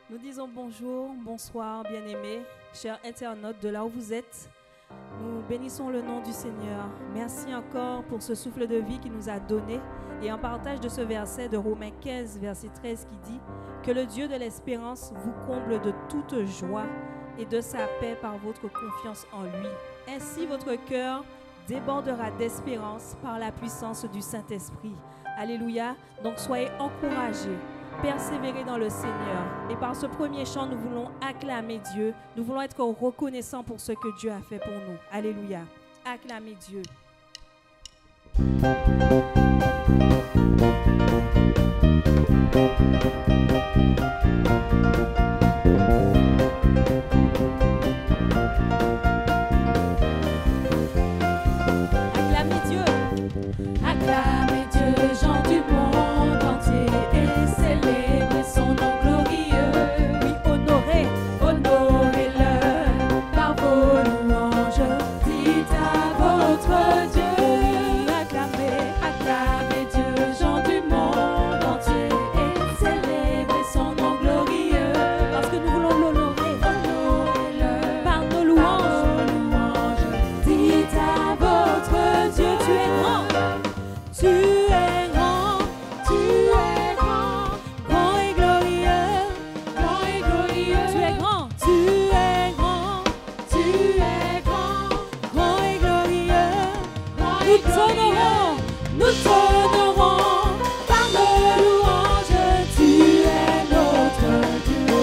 Nous disons bonjour, bonsoir, bien-aimés, chers internautes de là où vous êtes. Nous bénissons le nom du Seigneur. Merci encore pour ce souffle de vie qu'il nous a donné et en partage de ce verset de Romains 15, verset 13 qui dit que le Dieu de l'espérance vous comble de toute joie et de sa paix par votre confiance en lui. Ainsi, votre cœur débordera d'espérance par la puissance du Saint-Esprit. Alléluia. Donc, soyez encouragés. Persévérer dans le Seigneur. Et par ce premier chant, nous voulons acclamer Dieu. Nous voulons être reconnaissants pour ce que Dieu a fait pour nous. Alléluia. Acclamez Dieu. Acclamez Dieu. Acclamez Dieu, gens du monde entier, et célébrez son nom glorieux. Oui, honorez. Honorez-le par vos louanges. Dites à votre Dieu. Acclamez Dieu, gens du monde entier, et célébrez son nom glorieux. Parce que nous voulons l'honorer. Honorez-le Par nos louanges. Dites à votre Dieu. Tu es grand. Tu es grand. Tu es grand, Grand et glorieux. grand et glorieux. Tu es grand. Tu es grand. Tu es grand, Grand et glorieux. grand Nous et glorieux. t'honorons Par nos louanges, tu es notre Dieu.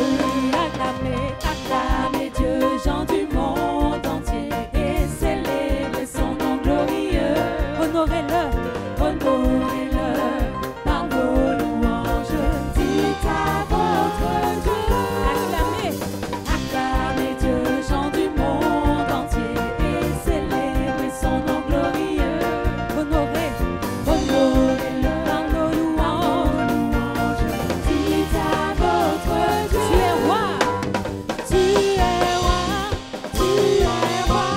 Acclamez Dieu, gens du monde entier, et célébrez son nom glorieux. Honorez-le. Honorez-le par vos louanges. Dites à votre Dieu. Acclamez Dieu, gens du monde entier, et célébrez son nom glorieux. Honorez. Honorez-le Par nos louanges. Dites à votre Dieu. Tu es roi. Tu es roi. Tu es roi,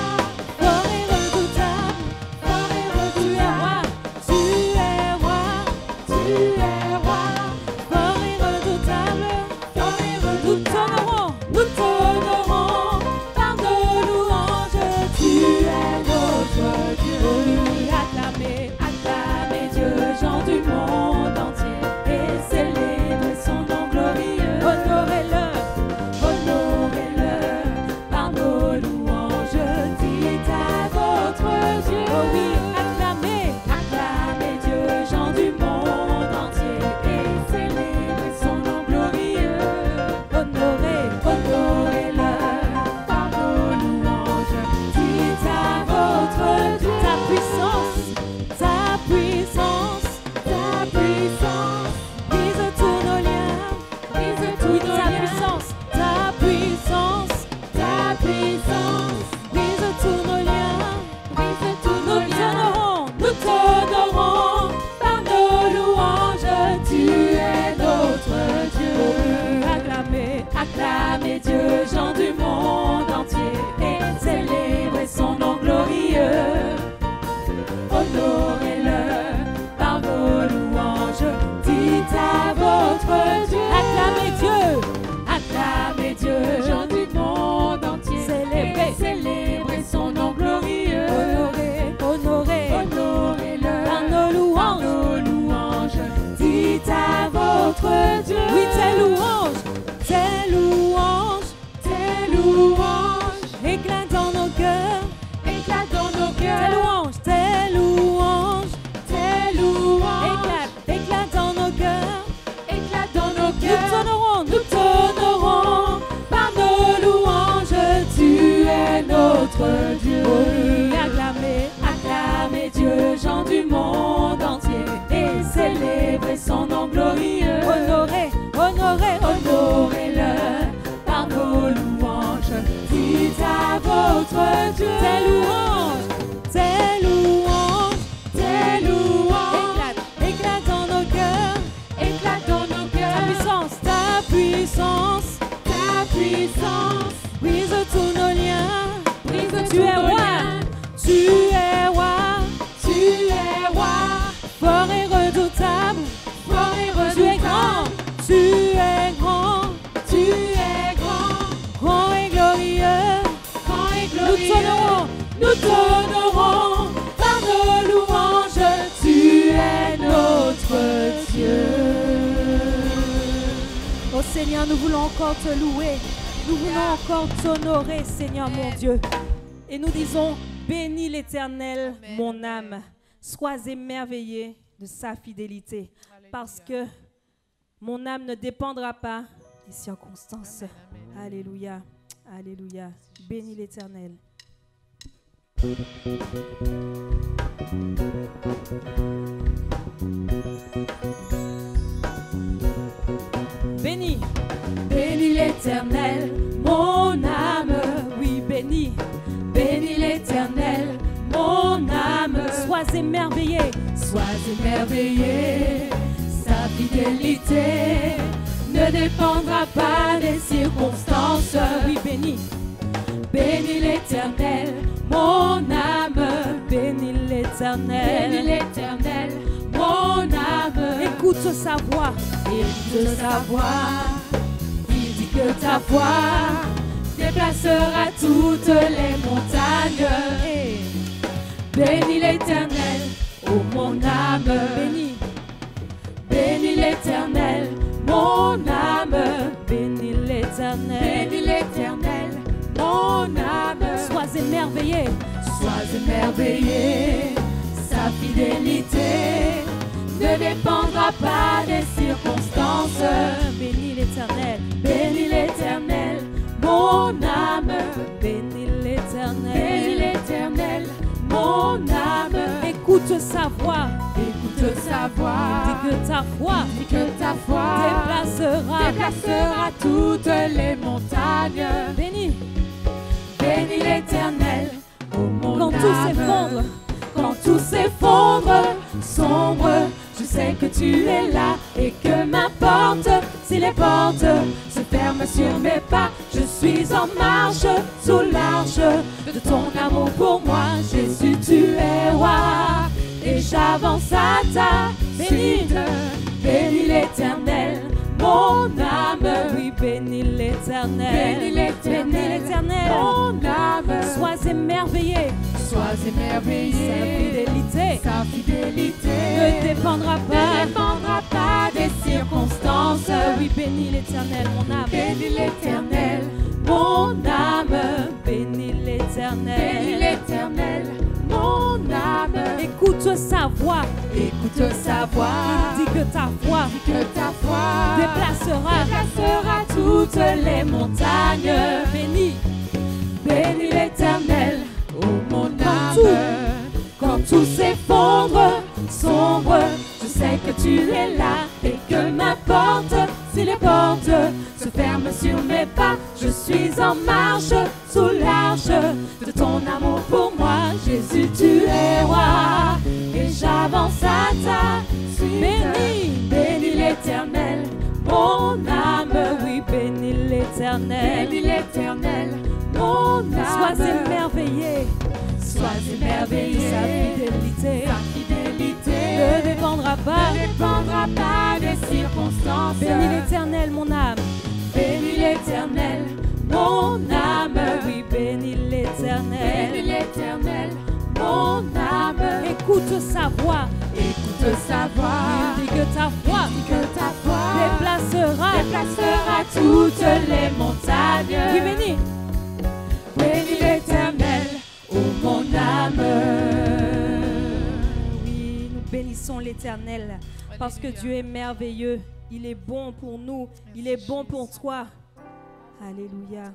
Fort et redoutable. fort et Tu es roi. redoutable. Tu es roi. Tu es roi, Fort et redoutable. fort et Nous redoutable. t'honorons. Nous t'honorons. Par nos louanges, tu es notre Dieu. Acclamez Dieu, gens du monde entier, et célébrez son nom glorieux. Honorez-le. Honorez-le par nos louanges. Dites à votre Dieu. Oh oui, acclamez. Acclamez Dieu, gens du monde entier, et célébrez son nom glorieux. Honorez-le par nos louanges. Dites à votre Dieu. Ta puissance. Ta puissance. Ta puissance, Brise tous nos liens. brise Oui, tous nos ta liens. puissance. Ta puissance. Ta puissance, Brise tous nos liens. brise tous nos Nous liens. t'honorons. Nous t'honorons. Par nos louanges, tu es notre Dieu. Acclamez Dieu, gens du monde entier, et célébrez son nom glorieux. Honorez-le par vos louanges. Dites à votre Dieu. Acclamez Dieu, gens du monde entier, Célébrez. et célébrez son nom glorieux. Honorez. Honorez-le Par nos louanges. nos louanges. Dites à votre Dieu. Oui, tes louanges. Tes louanges. Tes louanges Éclatent dans nos cœurs. éclatent dans nos Tes cœurs. louanges. Tes louanges. Tes louanges Éclatent dans nos cœurs. éclatent dans nos Nous cœurs. t'honorons. Nous t'honorons par nos louanges. Tu es notre Dieu. Acclamez Dieu, gens du monde entier, et célébrez son nom glorieux. Honorez. Honorez-le par nos louanges. Dites à votre Dieu. Tes louanges. Tes louanges. Tes louanges Éclatent dans nos cœurs. éclatent dans nos Ta cœurs. puissance. Ta puissance. Ta puissance Brise tous nos liens. brise Tu tous es nos roi. liens. Tu es roi. Tu es roi, Fort et redoutable. fort et Tu es grand. redoutable. Tu es grand. Tu Oh Seigneur, nous voulons encore te louer. Nous voulons encore t'honorer, Seigneur mon Dieu. Et nous disons, bénis l'Éternel, mon âme. Sois émerveillé de sa fidélité. Parce que mon âme ne dépendra pas des circonstances. Alléluia. Alléluia. Bénis l'Éternel. Bénis. Bénis l'Éternel, mon âme. Oui, bénis. Bénis l'Éternel, mon âme. Sois émerveillé. Sois émerveillé. Sa fidélité ne dépendra pas des circonstances. Oui, bénis. Bénis l'Éternel, mon âme. Bénis l'Éternel. Bénis l'Éternel, mon âme. Écoute sa voix. Écoute sa voix. Il dit que ta voix déplacera toutes les montagnes. Bénis l'Éternel, ô mon âme. Bénis. Bénis l'Éternel, mon âme. Bénis l'Éternel. Bénis l'Éternel, mon âme. Sois émerveillé. Sois émerveillé. Sa fidélité ne dépendra pas des circonstances. Bénis l'Éternel. Bénis l'Éternel, mon âme. Bénis l'Éternel. Bénis l'Éternel, mon âme. Écoute sa voix. Écoute sa voix. Dis que ta foi Dis que ta foi déplacera toutes les montagnes. Bénis. Bénis l'Éternel, ô mon Quand âme. tout s'effondre. Quand tout s'effondre, sombre, je sais que tu es là et que m'importe si les portes se ferment sur mes pas. Je suis en marche sous l'arche de ton amour pour moi. Jésus, tu es roi et j'avance à ta suite. Bénis l'Éternel, mon âme. Oui, bénis l'Éternel. Bénis l'Éternel, Bénis l'Éternel. mon âme. Sois émerveillé. Sois émerveillé. Sa fidélité ne dépendra pas des circonstances. Oui, bénis l'Éternel, mon âme. Bénis l'Éternel, mon âme. Bénis l'Éternel. Bénis l'Éternel, mon âme. Écoute sa voix. Écoute sa voix. Il dit que ta foi Dis que ta foi déplacera toutes les montagnes. Bénis. Bénis l'Éternel, ô mon âme. tout. Quand tout s'effondre, sombre, je sais que tu es là et que m'importe si les portes se ferment sur mes pas. Je suis en marche sous l'arche de ton amour pour moi. Jésus, tu es roi et j'avance à ta suite. Bénis. Bénis l'Éternel, mon âme. Oui, bénis l'Éternel. Bénis l'Éternel, mon âme. Sois émerveillé. Sois émerveillé. Sa fidélité Ne dépendra pas des circonstances. Bénis l'Éternel, mon âme. Bénis l'Éternel, mon âme. Oui, bénis l'Éternel. Bénis l'Éternel, mon âme. Écoute sa voix. Écoute sa voix. Il dit que ta foi Dis que ta foi déplacera toutes les montagnes. Oui, bénis. Bénis l'Éternel, ô mon âme. Oui, nous bénissons l'Éternel parce que Dieu est merveilleux. Il est bon pour nous. Il est bon pour toi. Alléluia.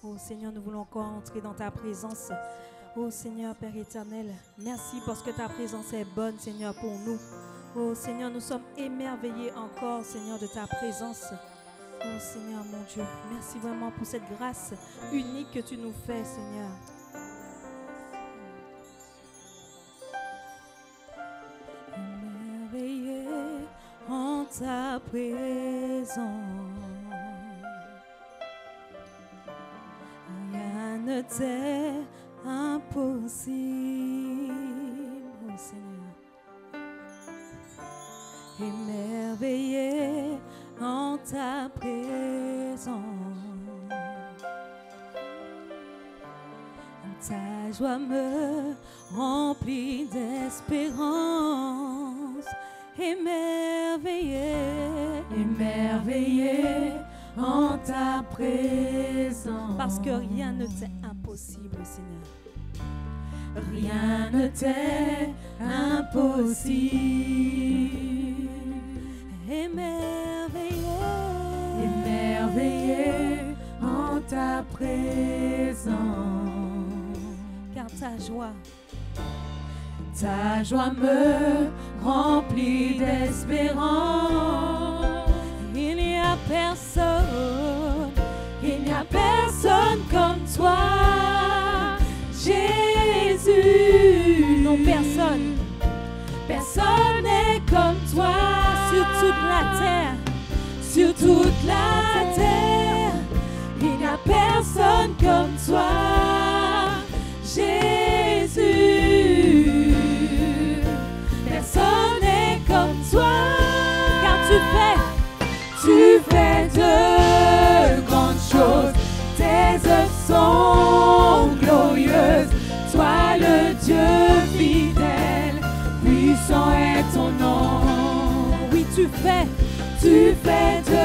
Oh Seigneur, nous voulons encore entrer dans ta présence. Oh Seigneur, Père éternel, merci parce que ta présence est bonne, Seigneur, pour nous. Oh Seigneur, nous sommes émerveillés encore, Seigneur, de ta présence. Oh Seigneur, mon Dieu, merci vraiment pour cette grâce unique que tu nous fais, Seigneur. Émerveillé en ta présence, rien ne t'est impossible, oh Seigneur. Émerveillé en ta présence, ta joie me remplit d'espérance. Émerveillé, Émerveillé émerveillé en ta présence. Parce que rien ne t'est impossible, Seigneur. Rien ne t'est impossible. Émerveillé, émerveillé en ta présence. Car ta joie me remplit d'espérance. Il n'y a personne comme toi, Jésus. Non, personne n'est comme toi sur toute la terre. Sur toute la terre, il n'y a personne comme toi, Jésus. Personne n'est comme toi, Car tu fais de grandes choses. Tes œuvres sont glorieuses. Toi le Dieu fidèle, puissant est ton nom. Oui, tu fais de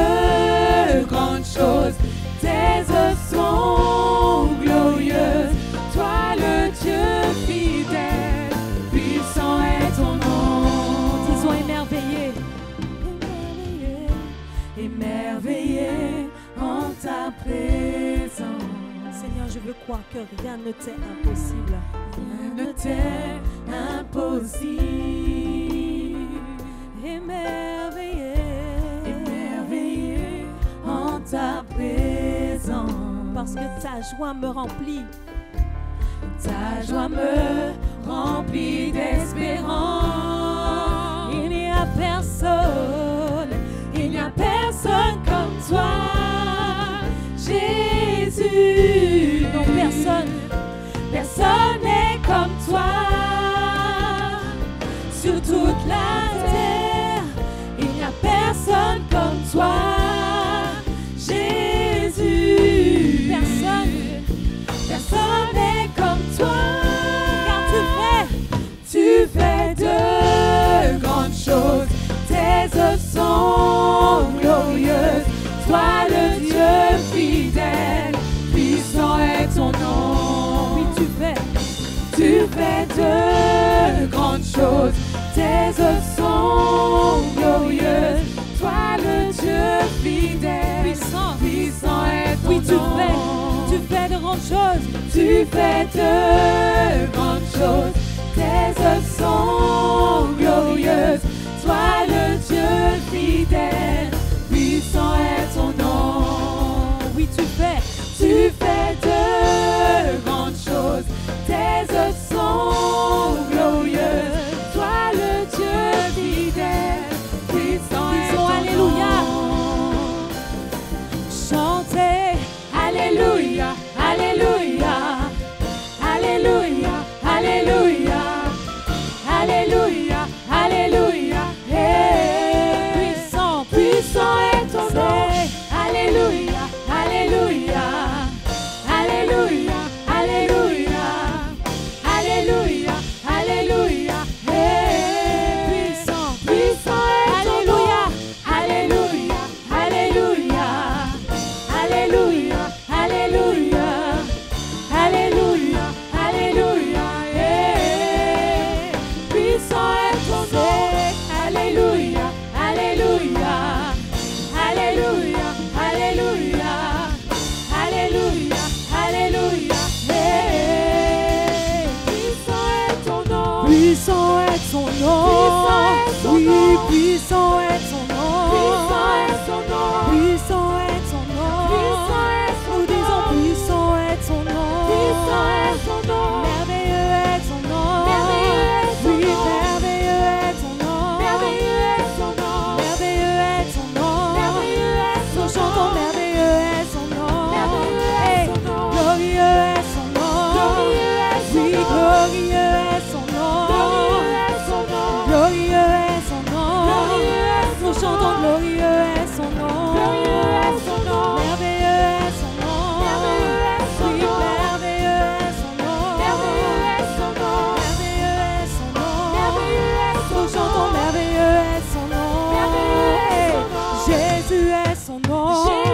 grandes choses. Tes œuvres sont glorieuses. Toi le Dieu fidèle, puissant est ton nom. Disons émerveillé. Émerveillé en ta présence. Seigneur, je veux croire que rien ne t'est impossible. Rien ne t'est impossible. Émerveillé en ta présence. Parce que ta joie me remplit. Ta joie me remplit d'espérance. Il n'y a personne comme toi, Jésus. Non, personne n'est comme toi. Sur toute la terre, il n'y a personne comme toi, Jésus. Personne n'est comme toi. Car tu fais de grandes choses. Tes œuvres sont glorieuses. Toi le Dieu fidèle, puissant est ton nom. Oui, tu fais de grandes choses. Tes œuvres sont glorieuses. Toi le Dieu fidèle, puissant est ton oui, nom. tu fais de grandes choses. Tu fais de grandes choses. Tes œuvres sont glorieuses. Toi le Dieu fidèle, puissant est ton nom. Oui, tu fais de grandes choses. Tes œuvres sont glorieuses. Toi le Dieu fidèle, puissant est ton alléluia. nom. Chantez Alléluia, alléluia, alléluia, alléluia, alléluia, alléluia. Hey. Puissant est ton nom. Alléluia, alléluia, alléluia, alléluia, alléluia, alléluia. Hey. Puissant est ton nom. Alléluia, alléluia, alléluia, alléluia, alléluia, alléluia. Hey. Puissant est ton nom. Alléluia, alléluia, alléluia, alléluia, alléluia, alléluia. Hey. Puissant est ton nom. Puissant est son nom. Oui, puissant est son nom. Puissant est ton nom. Puissant est son nom. Nous disons puissant est son nom. Puissant est son nom. Merveilleux est son nom. Merveilleux est son Oui, nom. merveilleux est son nom. Merveilleux est son nom. Merveilleux est son nom. Merveilleux est son Nous chantons nom. merveilleux est son nom. Merveilleux est Hey, son nom. glorieux est son nom. Glorieux est son Oui, nom. glorieux est son nom. Glorieux est son nom. Glorieux est son nom. Glorieux est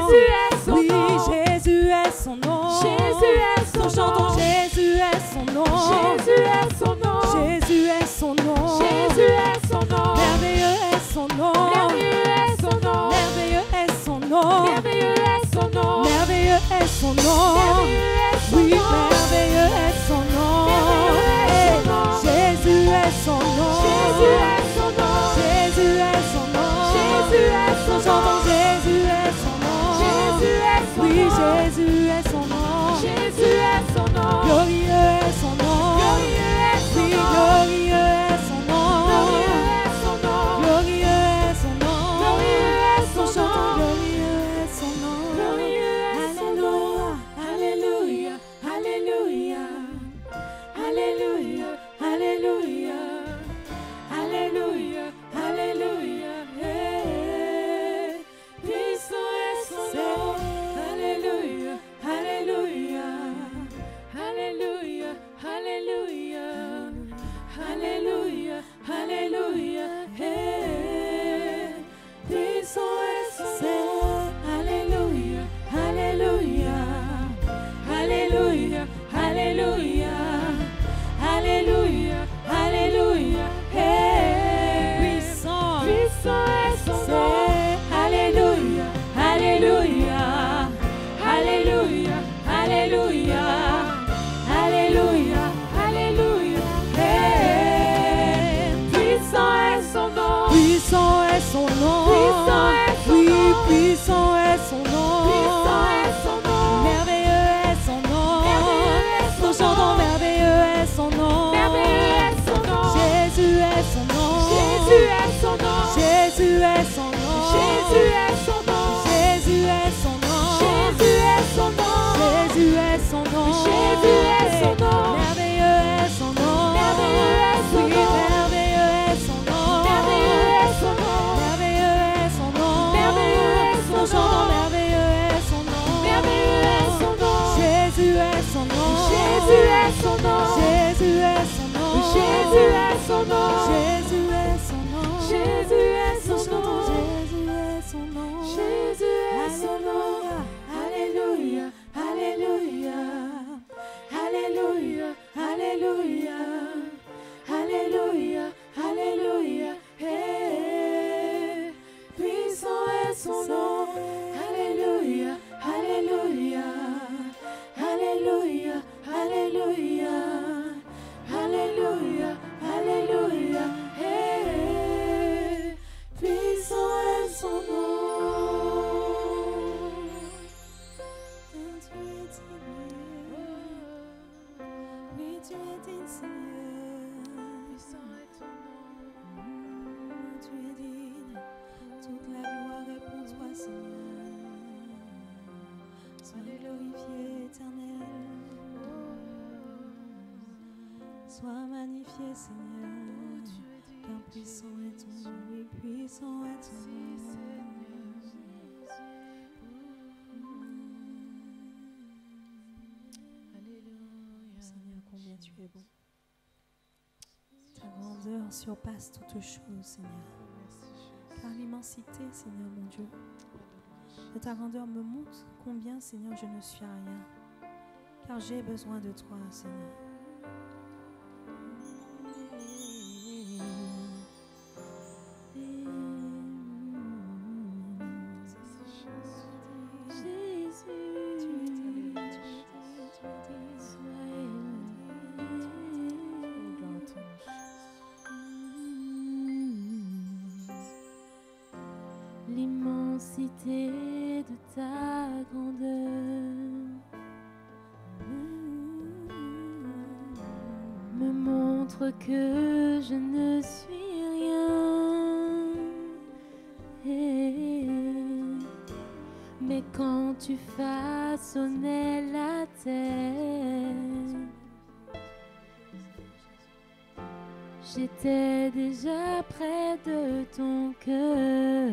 Jésus est son Oui, nom. Jésus est son nom. Jésus est son Nous chantons nom. Jésus est son nom. Jésus est son nom. Jésus est son nom. Jésus est son nom. Merveilleux est son nom. Merveilleux est son nom. Merveilleux est son nom. Merveilleux est son nom. Merveilleux est son nom. Merveilleux est son Oui, nom. merveilleux est son nom. Merveilleux est son nom. Jésus est son nom. Jésus est son nom. Jésus est son nom. Jésus est son Nous chantons nom. Jésus est son nom. Jésus est son Oui, nom. Jésus est son nom. Jésus est son nom. Glorieux est son nom. Glorieux est son Oui, nom. glorieux est son nom. Glorieux est son nom. Glorieux est son nom. Glorieux est son Nous chantons nom. glorieux est son nom. Glorieux est son nom. Alléluia. Alléluia. Alléluia. Alléluia. Alléluia. Alléluia. Hey. Puissant est son nom. Alléluia. Alléluia. Alléluia. Alléluia. Alléluia. Alléluia. Hey. Puissant est son nom. Alléluia. Alléluia. Alléluia. Alléluia. Alléluia. Alléluia. Hey. Puissant. Puissant est son nom. Alléluia. Alléluia. Alléluia. Alléluia. Alléluia. Alléluia. Hey. Puissant est son nom. Puissant est son nom. Puissant est son Oui, nom. puissant est son nom. Puissant est son nom. Merveilleux est son nom. Merveilleux est son Nous chantons nom. merveilleux est son nom. Merveilleux est son nom. Jésus est son nom. Jésus est son nom. Jésus est son nom. Jésus est son nom. Jésus est son nom. Jésus est son nom. Jésus est son nom. Jésus est son nom. Merveilleux est son nom. Merveilleux est son Oui, nom. merveilleux est son nom. Merveilleux est son nom. Merveilleux est son nom. Merveilleux est son Nous chantons nom. merveilleux est son nom. Merveilleux est son nom. Jésus est son nom. Jésus est son nom. Jésus est son nom. Jésus est son nom. Jésus est son nom. Jésus est Nous son chantons nom. Jésus est son nom. Jésus est son nom. Alléluia. Alléluia. Alléluia. Alléluia. Alléluia. Alléluia. Hey. Puissant est son nom. Alléluia. Alléluia. Alléluia. Alléluia. Alléluia. Alléluia. Hey. Puissant est son nom. Oui, tu es digne, Seigneur. Puissant est ton nom. Tu es digne. Toute la gloire est pour toi, Seigneur. Sois glorifié, Éternel. Sois magnifié, Seigneur. Car puissant est ton nom. Oui, puissant est ton nom. Seigneur, combien tu es bon. Ta grandeur surpasse toutes choses, Seigneur. Car l'immensité, Seigneur mon Dieu, de ta grandeur me montre combien, Seigneur, je ne suis rien. Car j'ai besoin de toi, Seigneur. L'immensité de ta grandeur me montre que je ne suis rien. Mais quand tu façonnais la terre, j'étais déjà près de ton cœur.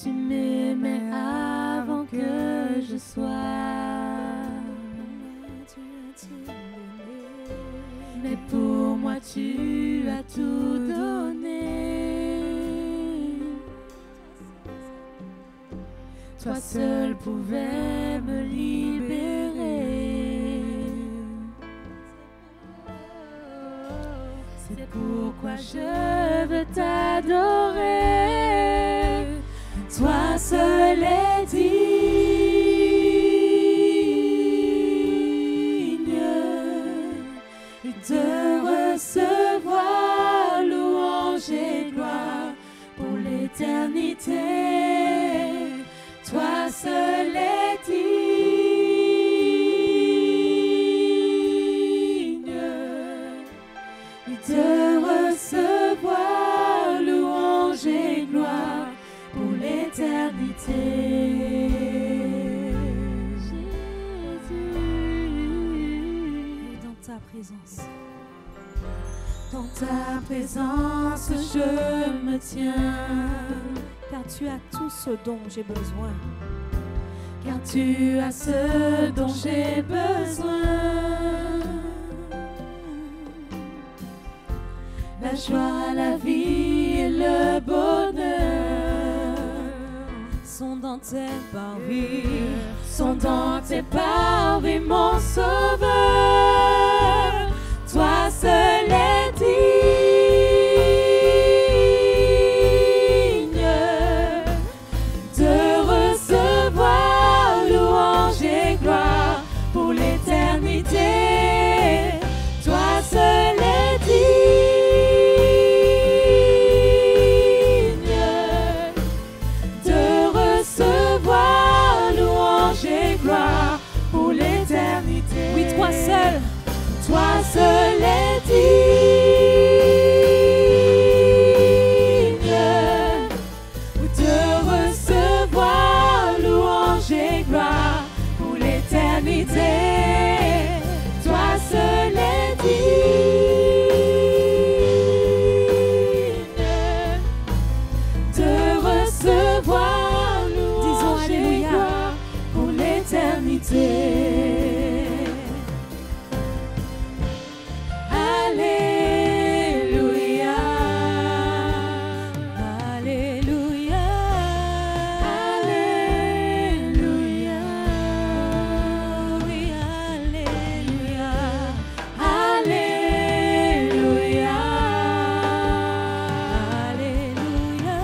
Tu m'aimais avant que je sois. Mais pour moi tu as tout donné. toi seul pouvais me libérer. C'est pourquoi je veux t'adorer. Toi seul est digne de recevoir louange et gloire pour l'éternité. Toi seul est digne de recevoir louange et gloire pour l'éternité. Et dans ta présence, dans ta présence, je me tiens. car tu as tout ce dont j'ai besoin. Car tu as ce dont j'ai besoin. La joie, la vie et le bonheur Sont dans tes parvis, sont dans tes parvis, mon sauveur. Toi seul est digne de recevoir louange et gloire pour l'éternité. Toi seul est digne de recevoir louange et gloire pour l'éternité. oui, toi seul, Toi seul est digne de recevoir louange et gloire pour l'éternité. Toi seul est digne de recevoir louange et gloire pour l'éternité. Alléluia, alléluia, Alléluia, oui, alléluia, Alléluia, alléluia,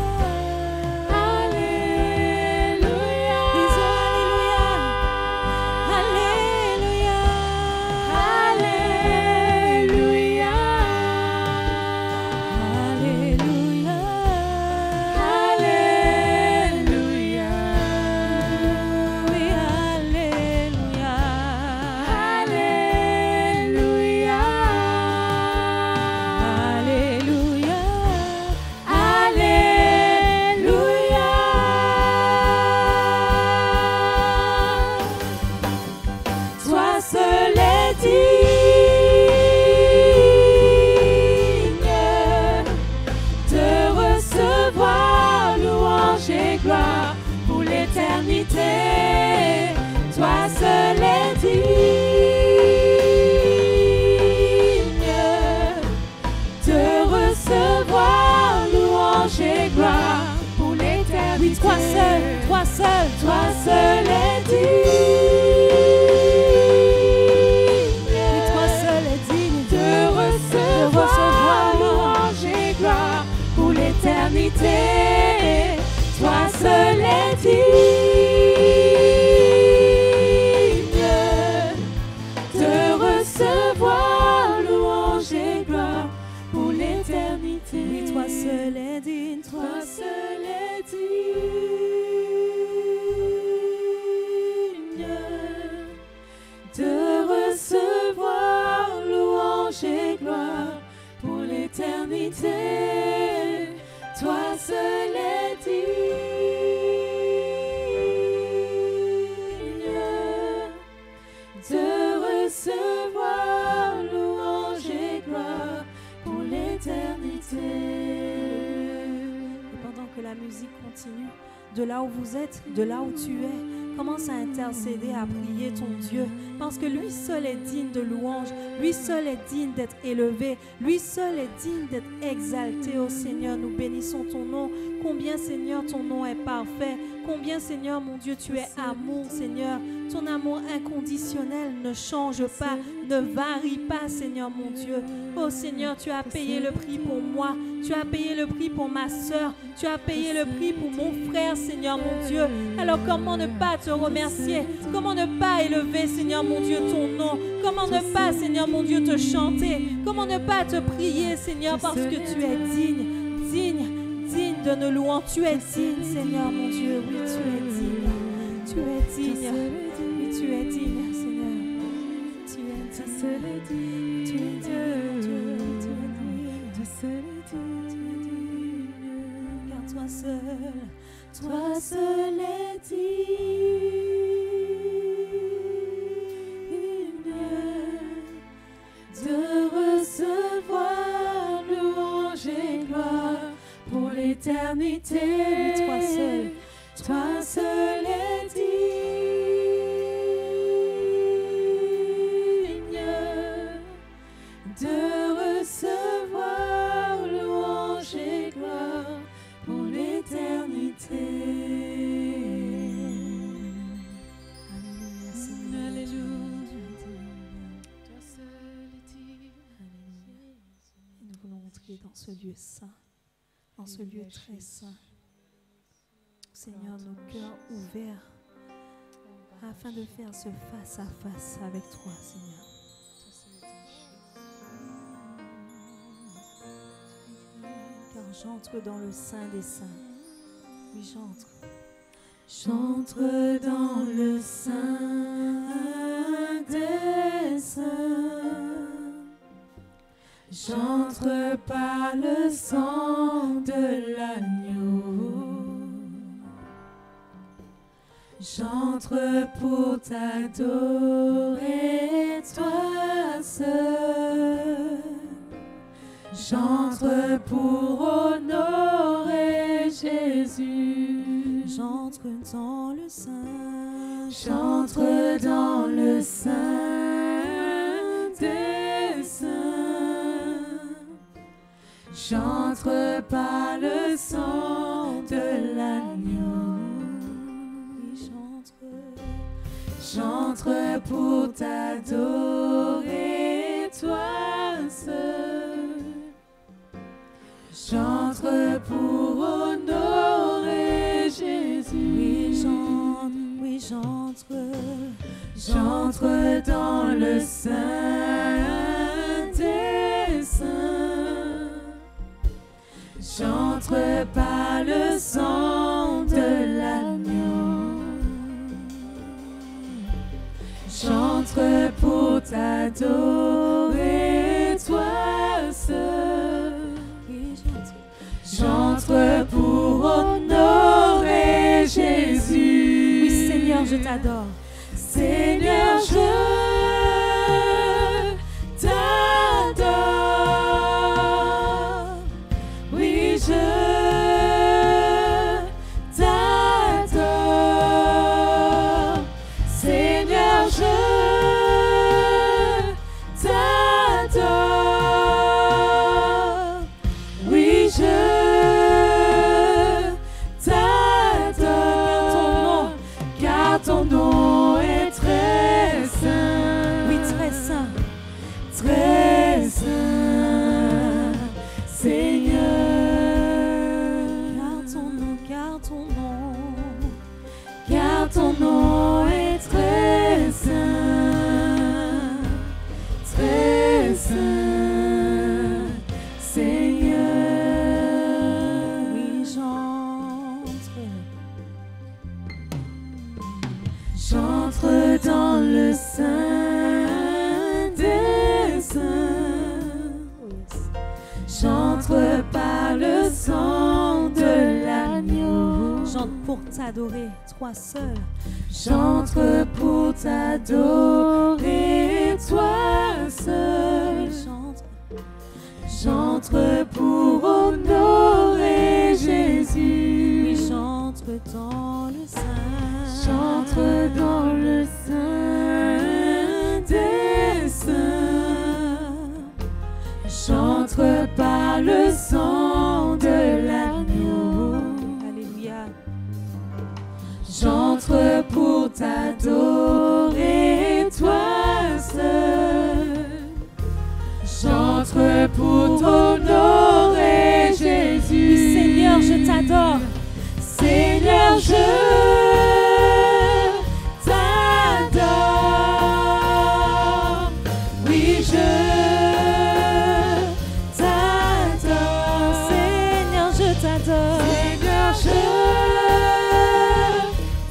Alléluia, disons alléluia, Alléluia, alléluia, Alléluia, oui, alléluia, Alléluia, alléluia. Toi seul est digne de recevoir louange et gloire pour l'éternité. Toi seul est digne de recevoir louange et gloire pour l'éternité. Oui, toi seul, toi seul, Toi seul est digne oui, toi seul est digne de recevoir louange et gloire pour l'éternité. Toi seul est digne de recevoir louange et gloire pour l'éternité. oui, toi seul est digne, Toi seul est digne de recevoir louange et gloire pour l'éternité. Toi seul est digne de recevoir louange et gloire pour l'éternité. Et pendant que la musique continue, de là où vous êtes, de là où tu es, commence à intercéder, à prier ton Dieu, parce que lui seul est digne de louange, lui seul est digne d'être élevé, lui seul est digne d'être exalté. Oh Seigneur, nous bénissons ton nom. Combien, Seigneur, ton nom est parfait. Combien, Seigneur, mon Dieu, tu es amour, Seigneur. Ton amour inconditionnel ne change pas, ne varie pas, Seigneur, mon Dieu. Oh Seigneur, tu as payé le prix pour moi. Tu as payé le prix pour ma soeur. Tu as payé le prix pour mon frère, Seigneur, mon Dieu. Alors comment ne pas te remercier? Comment ne pas élever, Seigneur, mon Dieu, ton nom? Comment ne pas, Seigneur, mon Dieu, te chanter? Comment ne pas te prier, Seigneur, parce que tu es digne, digne de nos louanges. Tu es digne, Seigneur, mon Dieu. Oui, tu es digne. Tu es digne. Oui, tu es digne, Seigneur. Tu es digne. Tu es digne. Tu es digne. Car toi seul est digne de recevoir louange et gloire pour l'éternité. Toi seul est digne de recevoir louange et gloire pour l'éternité. Alléluia. Toi seul est digne. Et nous voulons entrer dans ce lieu saint, dans ce lieu très saint. Seigneur, nos cœurs ouverts afin de faire ce face à face avec toi, Seigneur. Car j'entre dans le sein des saints. Oui, j'entre. J'entre dans le sein des saints. J'entre par le sang de l'agneau. J'entre pour t'adorer, toi seul. J'entre pour honorer Jésus. J'entre dans le sein. J'entre dans le sein des saints. J'entre par le sang de l'agneau. J'entre pour t'adorer, toi seul. J'entre pour honorer Jésus. Oui, j'entre. J'entre dans le sein des saints. J'entre par le sang de l'agneau. J'entre pour t'adorer, toi seul. J'entre pour honorer Jésus. Oui, Seigneur, je t'adore. Seigneur, je t'adore. Oui, je t'adore. Seigneur, je t'adore. Oui, je t'adore. Car ton nom est très saint. Oui, très saint. Très saint, Seigneur. Car ton nom est très saint. Très saint, Seigneur. Oui, j'entre dans le sein des saints. J'entre par le sang de l'agneau. J'entre pour t'adorer, toi seul. J'entre pour t'adorer, toi seul. J'entre pour honorer Jésus. Oui, j'entre dans Seigneur, je t'adore. Oui, je t'adore. Seigneur, je t'adore. Seigneur, je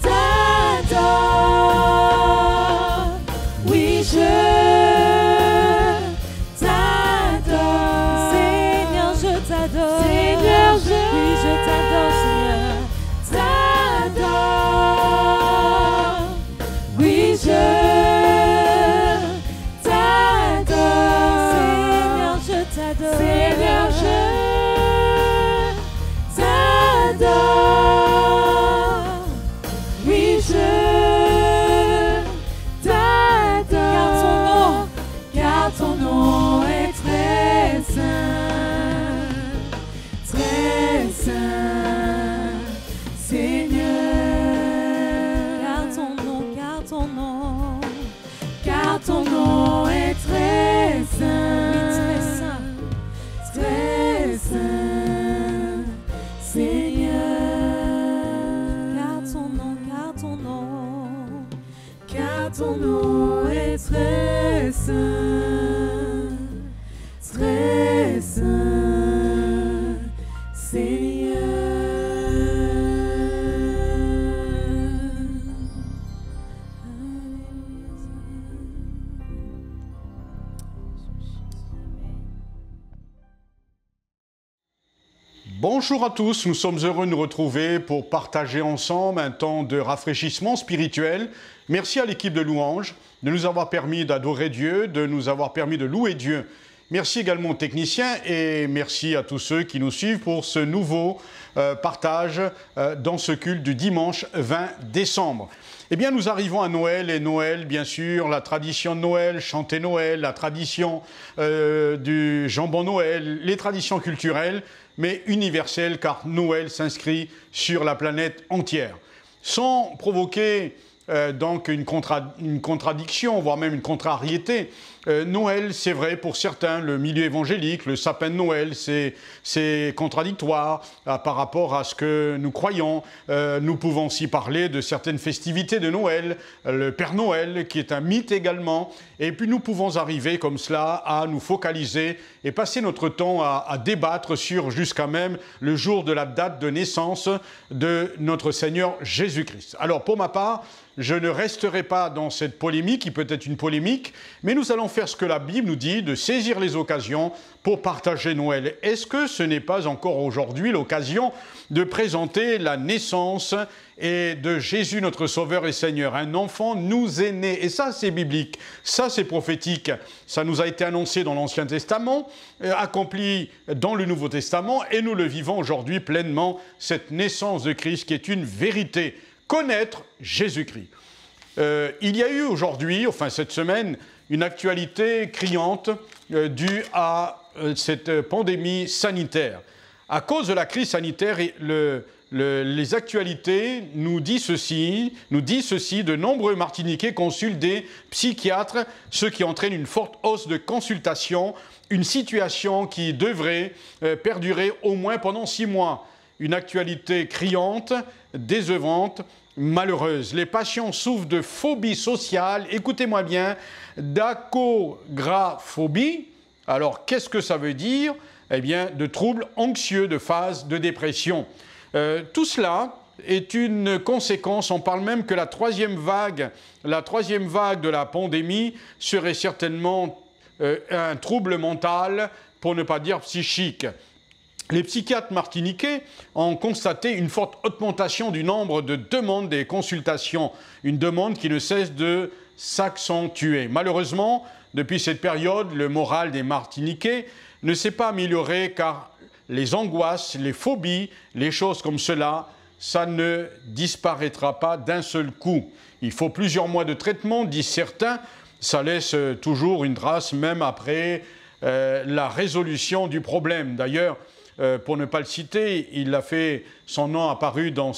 t'adore. Oui, je t'adore. Seigneur, je t'adore. Seigneur, Oui, je t'adore, Seigneur. t'adore. Oui, je t'adore. Seigneur, je t'adore. Seigneur, je t'adore. Oui, je t'adore. Car ton nom est très saint, Seigneur. Car ton nom, Car ton nom est très saint, très saint, Seigneur. car ton nom, Car ton nom est très saint, Seigneur. Bonjour à tous, nous sommes heureux de nous retrouver pour partager ensemble un temps de rafraîchissement spirituel. Merci à l'équipe de louanges de nous avoir permis d'adorer Dieu, de nous avoir permis de louer Dieu. Merci également aux techniciens et merci à tous ceux qui nous suivent pour ce nouveau partage dans ce culte du dimanche 20 décembre. Eh bien, nous arrivons à Noël, et Noël, bien sûr, la tradition de Noël, chanter Noël, la tradition du jambon Noël, les traditions culturelles, mais universelles, car Noël s'inscrit sur la planète entière. Sans provoquer donc une contradiction, voire même une contrariété, Noël, c'est vrai pour certains, le milieu évangélique, le sapin de Noël, c'est contradictoire par rapport à ce que nous croyons. Nous pouvons aussi parler de certaines festivités de Noël, le Père Noël qui est un mythe également, et puis nous pouvons arriver comme cela à nous focaliser et passer notre temps à débattre sur jusqu'à même le jour de la date de naissance de notre Seigneur Jésus-Christ. Alors pour ma part, je ne resterai pas dans cette polémique, qui peut être une polémique, mais nous allons faire ce que la Bible nous dit, de saisir les occasions pour partager Noël. Est-ce que ce n'est pas encore aujourd'hui l'occasion de présenter la naissance de Jésus, notre Sauveur et Seigneur? Un enfant nous est né, et ça c'est biblique, ça c'est prophétique, ça nous a été annoncé dans l'Ancien Testament, accompli dans le Nouveau Testament, et nous le vivons aujourd'hui pleinement, cette naissance de Christ qui est une vérité. Connaître Jésus-Christ. Il y a eu aujourd'hui, enfin cette semaine, une actualité criante due à cette pandémie sanitaire. À cause de la crise sanitaire, les actualités nous disent ceci, de nombreux Martiniquais consultent des psychiatres, ce qui entraîne une forte hausse de consultations, une situation qui devrait perdurer au moins pendant 6 mois. Une actualité criante, décevante, malheureuse. Les patients souffrent de phobie sociale, écoutez-moi bien, d'acographobie. Alors, qu'est-ce que ça veut dire? Eh bien, de troubles anxieux de phase de dépression. Tout cela est une conséquence, on parle même que la troisième vague de la pandémie serait certainement un trouble mental, pour ne pas dire psychique. Les psychiatres martiniquais ont constaté une forte augmentation du nombre de demandes des consultations, une demande qui ne cesse de s'accentuer. Malheureusement, depuis cette période, le moral des Martiniquais ne s'est pas amélioré car les angoisses, les phobies, les choses comme cela, ça ne disparaîtra pas d'un seul coup. Il faut plusieurs mois de traitement, disent certains, ça laisse toujours une trace même après la résolution du problème. D'ailleurs, pour ne pas le citer, il a fait son nom apparu dans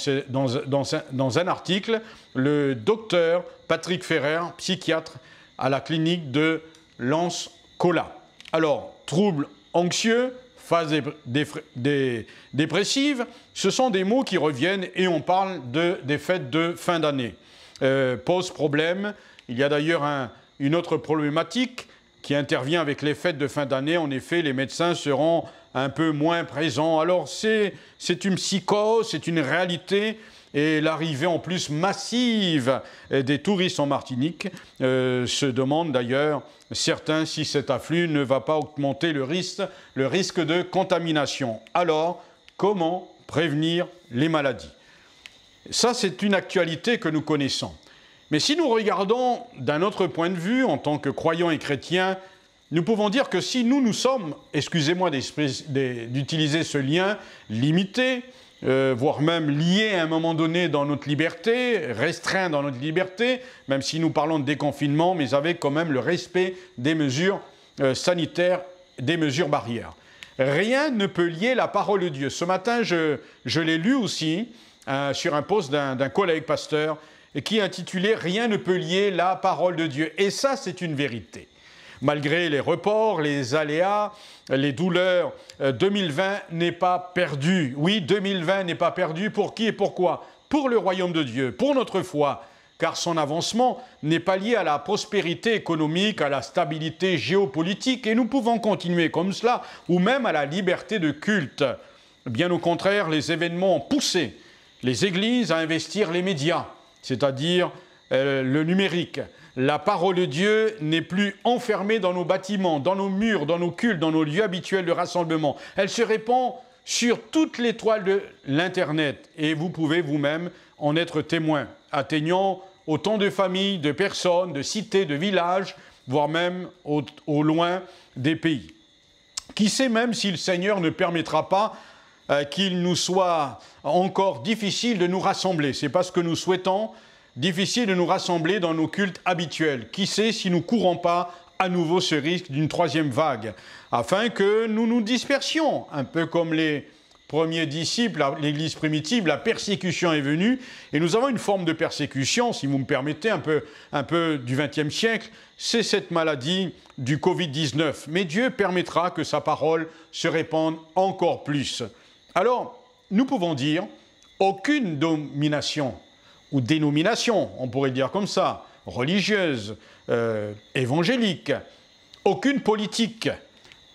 un article, le docteur Patrick Ferrer, psychiatre à la clinique de Lens-Colas. Alors, troubles anxieux, phase dépressive, ce sont des mots qui reviennent et on parle des fêtes de fin d'année. Pose problème. Il y a d'ailleurs une autre problématique qui intervient avec les fêtes de fin d'année. En effet, les médecins seront un peu moins présents. Alors c'est une psychose, c'est une réalité. Et l'arrivée en plus massive des touristes en Martinique se demandent d'ailleurs certains si cet afflux ne va pas augmenter le risque de contamination. Alors, comment prévenir les maladies? Ça, c'est une actualité que nous connaissons. Mais si nous regardons d'un autre point de vue, en tant que croyants et chrétiens, nous pouvons dire que si nous sommes, excusez-moi d'utiliser ce lien, limités, voire même liés à un moment donné dans notre liberté, restreints dans notre liberté, même si nous parlons de déconfinement, mais avec quand même le respect des mesures sanitaires, des mesures barrières. Rien ne peut lier la parole de Dieu. Ce matin, je l'ai lu aussi sur un post d'un collègue pasteur qui intitulait « Rien ne peut lier la parole de Dieu ». Et ça, c'est une vérité. Malgré les reports, les aléas, les douleurs, 2020 n'est pas perdu. Oui, 2020 n'est pas perdu. Pour qui et pourquoi? Pour le royaume de Dieu, pour notre foi, car son avancement n'est pas lié à la prospérité économique, à la stabilité géopolitique, et nous pouvons continuer comme cela, ou même à la liberté de culte. Bien au contraire, les événements ont poussé les églises à investir les médias, c'est-à-dire le numérique. La parole de Dieu n'est plus enfermée dans nos bâtiments, dans nos murs, dans nos cultes, dans nos lieux habituels de rassemblement. Elle se répand sur toute l'étoile de l'Internet et vous pouvez vous-même en être témoin, atteignant autant de familles, de personnes, de cités, de villages, voire même au loin des pays. Qui sait même si le Seigneur ne permettra pas qu'il nous soit encore difficile de nous rassembler. C'est pas ce que nous souhaitons. Difficile de nous rassembler dans nos cultes habituels. Qui sait si nous ne courons pas à nouveau ce risque d'une troisième vague, afin que nous nous dispersions, un peu comme les premiers disciples, l'Église primitive, la persécution est venue, et nous avons une forme de persécution, si vous me permettez, un peu du XXe siècle, c'est cette maladie du Covid-19. Mais Dieu permettra que sa parole se répande encore plus. Alors, nous pouvons dire, aucune domination ou dénomination, on pourrait dire comme ça, religieuse, évangélique, aucune politique,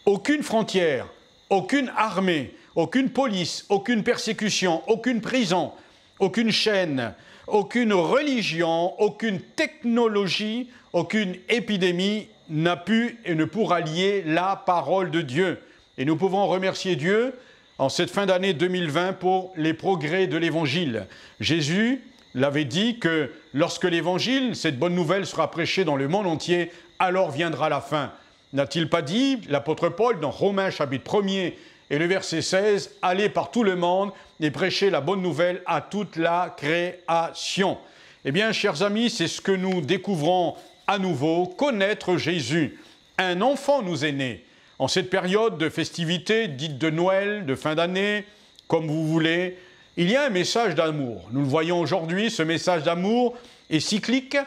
aucune frontière, aucune armée, aucune police, aucune persécution, aucune prison, aucune chaîne, aucune religion, aucune technologie, aucune épidémie n'a pu et ne pourra lier la parole de Dieu. Et nous pouvons remercier Dieu en cette fin d'année 2020 pour les progrès de l'Évangile. Jésus l'avait dit que lorsque l'Évangile, cette bonne nouvelle, sera prêchée dans le monde entier, alors viendra la fin. N'a-t-il pas dit, l'apôtre Paul, dans Romains chapitre 1er et le verset 16, « Allez par tout le monde et prêchez la bonne nouvelle à toute la création ». Eh bien, chers amis, c'est ce que nous découvrons à nouveau, connaître Jésus. Un enfant nous est né. En cette période de festivités, dites de Noël, de fin d'année, comme vous voulez, il y a un message d'amour. Nous le voyons aujourd'hui, ce message d'amour est cyclique,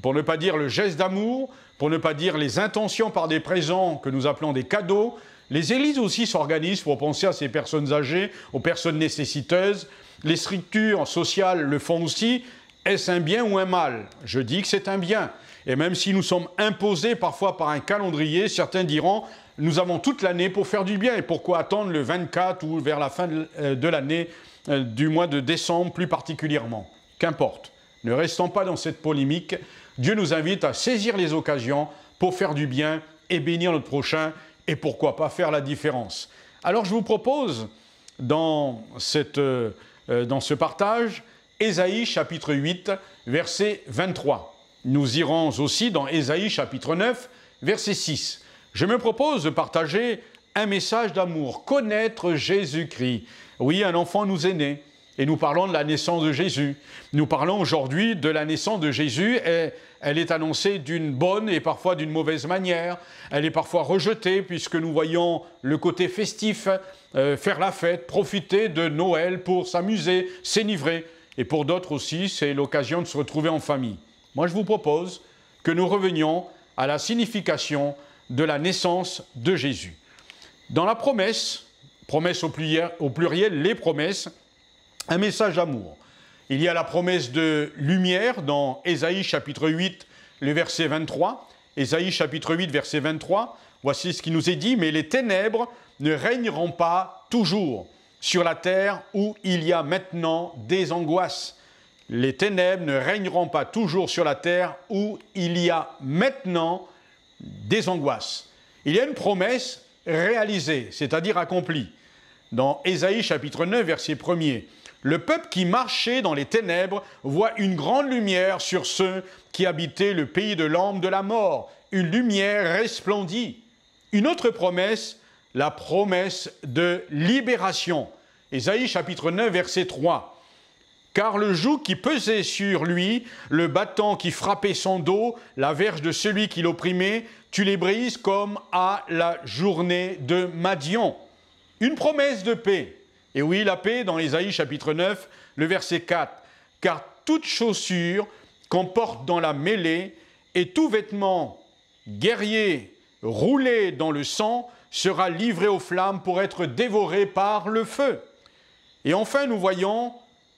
pour ne pas dire le geste d'amour, pour ne pas dire les intentions par des présents que nous appelons des cadeaux. Les églises aussi s'organisent pour penser à ces personnes âgées, aux personnes nécessiteuses. Les structures sociales le font aussi. Est-ce un bien ou un mal? Je dis que c'est un bien. Et même si nous sommes imposés parfois par un calendrier, certains diront « nous avons toute l'année pour faire du bien ». Et pourquoi attendre le 24 ou vers la fin de l'année, du mois de décembre plus particulièrement? Qu'importe. Ne restons pas dans cette polémique. Dieu nous invite à saisir les occasions pour faire du bien et bénir notre prochain et pourquoi pas faire la différence. Alors je vous propose dans ce partage Ésaïe chapitre 8 verset 23. Nous irons aussi dans Ésaïe chapitre 9 verset 6. Je me propose de partager un message d'amour, connaître Jésus-Christ. Oui, un enfant nous est né et nous parlons de la naissance de Jésus. Nous parlons aujourd'hui de la naissance de Jésus et elle est annoncée d'une bonne et parfois d'une mauvaise manière. Elle est parfois rejetée puisque nous voyons le côté festif, faire la fête, profiter de Noël pour s'amuser, s'enivrer. Et pour d'autres aussi, c'est l'occasion de se retrouver en famille. Moi, je vous propose que nous revenions à la signification de la naissance de Jésus. Dans la promesse promesses au pluriel, les promesses, un message d'amour. Il y a la promesse de lumière dans Ésaïe chapitre 8, le verset 23. Ésaïe chapitre 8, verset 23, voici ce qui nous est dit, « Mais les ténèbres ne régneront pas toujours sur la terre où il y a maintenant des angoisses. » Les ténèbres ne régneront pas toujours sur la terre où il y a maintenant des angoisses. Il y a une promesse réalisée, c'est-à-dire accomplie. Dans Ésaïe chapitre 9, verset 1er, « Le peuple qui marchait dans les ténèbres voit une grande lumière sur ceux qui habitaient le pays de l'ombre de la mort. Une lumière resplendit. » Une autre promesse, la promesse de libération. Ésaïe chapitre 9, verset 3. Car le joug qui pesait sur lui, le bâton qui frappait son dos, la verge de celui qui l'opprimait, tu les brises comme à la journée de Madian. Une promesse de paix. Et oui, la paix dans Ésaïe chapitre 9, le verset 4. Car toute chaussure qu'on porte dans la mêlée et tout vêtement guerrier roulé dans le sang sera livré aux flammes pour être dévoré par le feu. Et enfin, nous voyons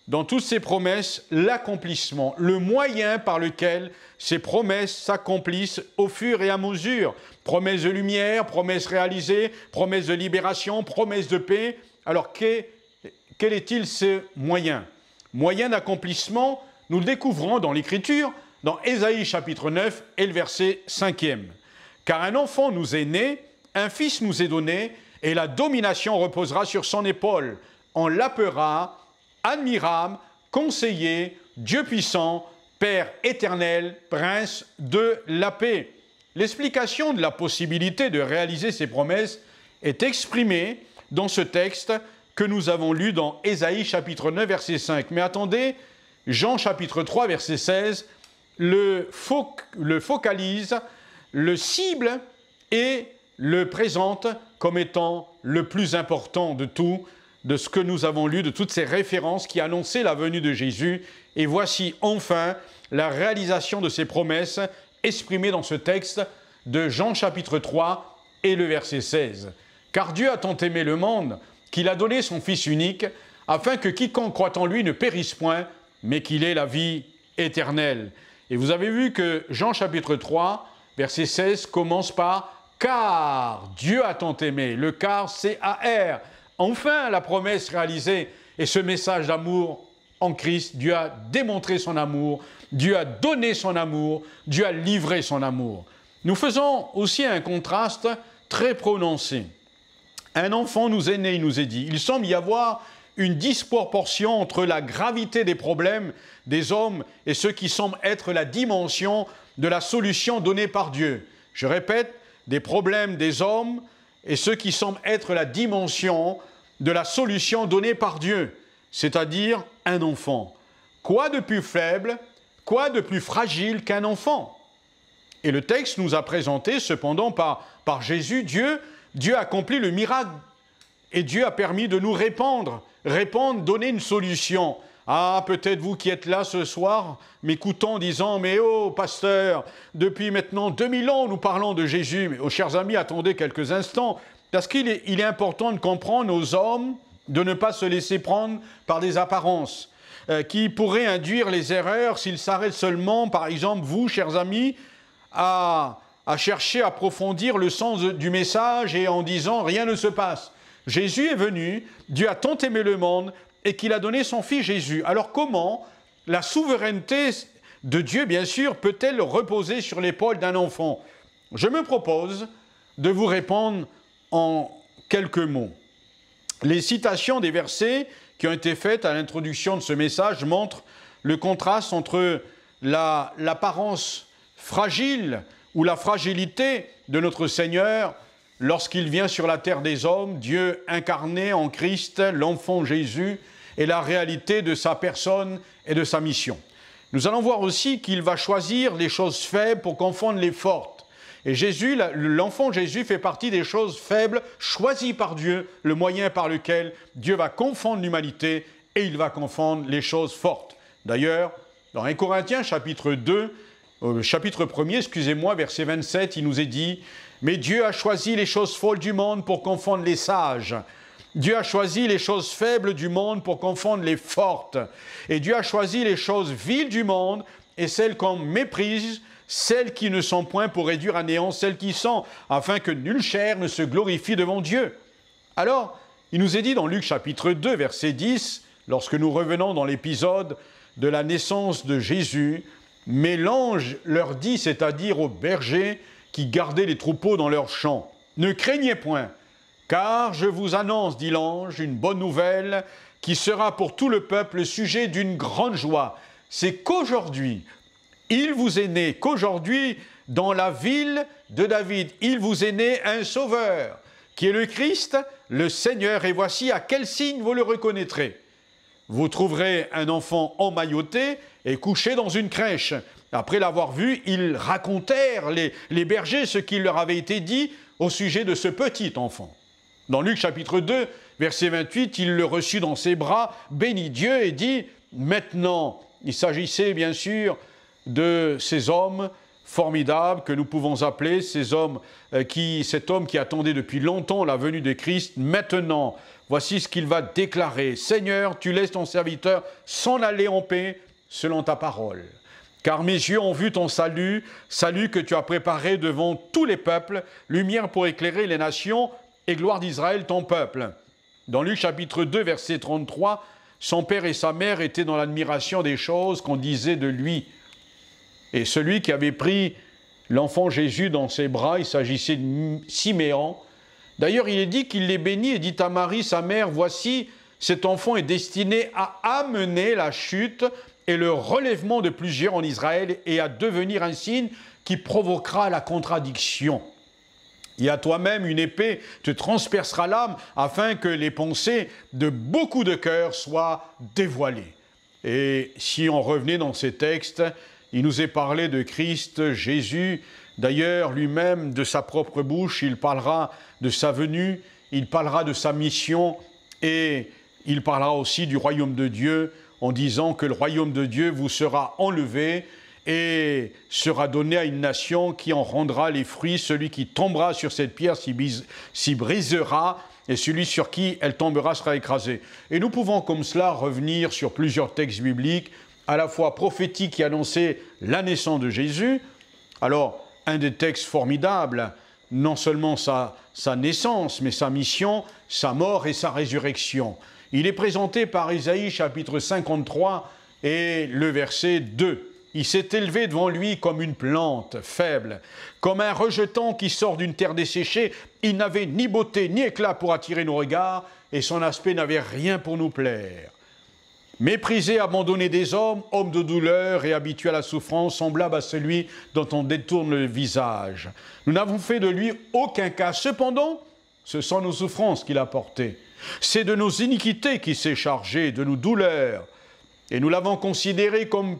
dans toutes ces promesses l'accomplissement, le moyen par lequel ces promesses s'accomplissent au fur et à mesure. Promesse de lumière, promesse réalisée, promesse de libération, promesse de paix. Alors, quel est-il ce moyen? Moyen d'accomplissement, nous le découvrons dans l'Écriture, dans Ésaïe chapitre 9 et le verset 5e. Car un enfant nous est né, un fils nous est donné, et la domination reposera sur son épaule. On l'appellera admirable, conseiller, Dieu puissant, Père éternel, Prince de la paix. L'explication de la possibilité de réaliser ces promesses est exprimée dans ce texte que nous avons lu dans Ésaïe chapitre 9, verset 5. Mais attendez, Jean chapitre 3, verset 16, le focalise, le cible et le présente comme étant le plus important de tout, de ce que nous avons lu, de toutes ces références qui annonçaient la venue de Jésus. Et voici enfin la réalisation de ces promesses exprimées dans ce texte de Jean chapitre 3 et le verset 16. « Car Dieu a tant aimé le monde qu'il a donné son Fils unique, afin que quiconque croit en lui ne périsse point, mais qu'il ait la vie éternelle. » Et vous avez vu que Jean chapitre 3, verset 16, commence par « Car Dieu a tant aimé ». Le « car », C-A-R. Enfin, la promesse réalisée et ce message d'amour en Christ, Dieu a démontré son amour, Dieu a donné son amour, Dieu a livré son amour. Nous faisons aussi un contraste très prononcé. Un enfant nous est né, il nous est dit. Il semble y avoir une disproportion entre la gravité des problèmes des hommes et ce qui semble être la dimension de la solution donnée par Dieu. Je répète, des problèmes des hommes et ce qui semble être la dimension de la solution donnée par Dieu, c'est-à-dire un enfant. Quoi de plus faible, quoi de plus fragile qu'un enfant? Et le texte nous a présenté cependant par Jésus, Dieu a accompli le miracle et Dieu a permis de nous répandre, donner une solution. Ah, peut-être vous qui êtes là ce soir, m'écoutant, disant « Mais oh, pasteur, depuis maintenant 2000 ans, nous parlons de Jésus. » Mais, oh, chers amis, attendez quelques instants, parce qu'il est important de comprendre aux hommes, de ne pas se laisser prendre par des apparences qui pourraient induire les erreurs s'ils s'arrêtent seulement, par exemple, vous, chers amis, à chercher à approfondir le sens du message et en disant « Rien ne se passe ». Jésus est venu, Dieu a tant aimé le monde, et qu'il a donné son Fils Jésus. Alors comment la souveraineté de Dieu, bien sûr, peut-elle reposer sur l'épaule d'un enfant? Je me propose de vous répondre en quelques mots. Les citations des versets qui ont été faites à l'introduction de ce message montrent le contraste entre l'apparence fragile ou la fragilité de notre Seigneur lorsqu'il vient sur la terre des hommes, Dieu incarné en Christ, l'enfant Jésus, et la réalité de sa personne et de sa mission. Nous allons voir aussi qu'il va choisir les choses faibles pour confondre les fortes. Et Jésus, l'enfant Jésus fait partie des choses faibles choisies par Dieu, le moyen par lequel Dieu va confondre l'humanité et il va confondre les choses fortes. D'ailleurs, dans 1 Corinthiens chapitre 2, chapitre 1er, verset 27, il nous est dit « Mais Dieu a choisi les choses folles du monde pour confondre les sages. Dieu a choisi les choses faibles du monde pour confondre les fortes. Et Dieu a choisi les choses viles du monde et celles qu'on méprise, celles qui ne sont point pour réduire à néant celles qui sont, afin que nulle chair ne se glorifie devant Dieu. Alors, il nous est dit dans Luc chapitre 2, verset 10, lorsque nous revenons dans l'épisode de la naissance de Jésus, « Mais l'ange leur dit, c'est-à-dire aux bergers qui gardaient les troupeaux dans leurs champs, « Ne craignez point, car je vous annonce, dit l'ange, une bonne nouvelle qui sera pour tout le peuple le sujet d'une grande joie. C'est qu'aujourd'hui, il vous est né, qu'aujourd'hui, dans la ville de David, il vous est né un sauveur, qui est le Christ, le Seigneur. Et voici à quel signe vous le reconnaîtrez. Vous trouverez un enfant emmailloté et couché dans une crèche. Après l'avoir vu, ils racontèrent, les bergers, ce qu'il leur avait été dit au sujet de ce petit enfant. Dans Luc chapitre 2, verset 28, il le reçut dans ses bras, bénit Dieu et dit, maintenant, il s'agissait bien sûr de ces hommes formidables que nous pouvons appeler, cet homme qui attendait depuis longtemps la venue de Christ. Maintenant, voici ce qu'il va déclarer. Seigneur, tu laisses ton serviteur s'en aller en paix selon ta parole. Car mes yeux ont vu ton salut, salut que tu as préparé devant tous les peuples, lumière pour éclairer les nations et gloire d'Israël ton peuple. Dans Luc chapitre 2, verset 33, son père et sa mère étaient dans l'admiration des choses qu'on disait de lui. Et celui qui avait pris l'enfant Jésus dans ses bras, il s'agissait de Siméon. D'ailleurs, il est dit qu'il les bénit et dit à Marie, sa mère, « Voici, cet enfant est destiné à amener la chute et le relèvement de plusieurs en Israël et à devenir un signe qui provoquera la contradiction. Et à toi-même, une épée te transpercera l'âme afin que les pensées de beaucoup de cœurs soient dévoilées. » Et si on revenait dans ces textes, il nous est parlé de Christ, Jésus. D'ailleurs, lui-même, de sa propre bouche, il parlera de sa venue, il parlera de sa mission et il parlera aussi du royaume de Dieu en disant que le royaume de Dieu vous sera enlevé et sera donné à une nation qui en rendra les fruits. Celui qui tombera sur cette pierre s'y brisera et celui sur qui elle tombera sera écrasé. Et nous pouvons comme cela revenir sur plusieurs textes bibliques à la fois prophétiques qui annonçaient la naissance de Jésus. Alors, un des textes formidables, non seulement sa naissance, mais sa mission, sa mort et sa résurrection. Il est présenté par Isaïe chapitre 53 et le verset 2. Il s'est élevé devant lui comme une plante faible, comme un rejeton qui sort d'une terre desséchée. Il n'avait ni beauté ni éclat pour attirer nos regards et son aspect n'avait rien pour nous plaire. Méprisé, abandonné des hommes, homme de douleur et habitué à la souffrance, semblable à celui dont on détourne le visage. Nous n'avons fait de lui aucun cas. Cependant, ce sont nos souffrances qu'il a portées. C'est de nos iniquités qu'il s'est chargé, de nos douleurs. Et nous l'avons considéré comme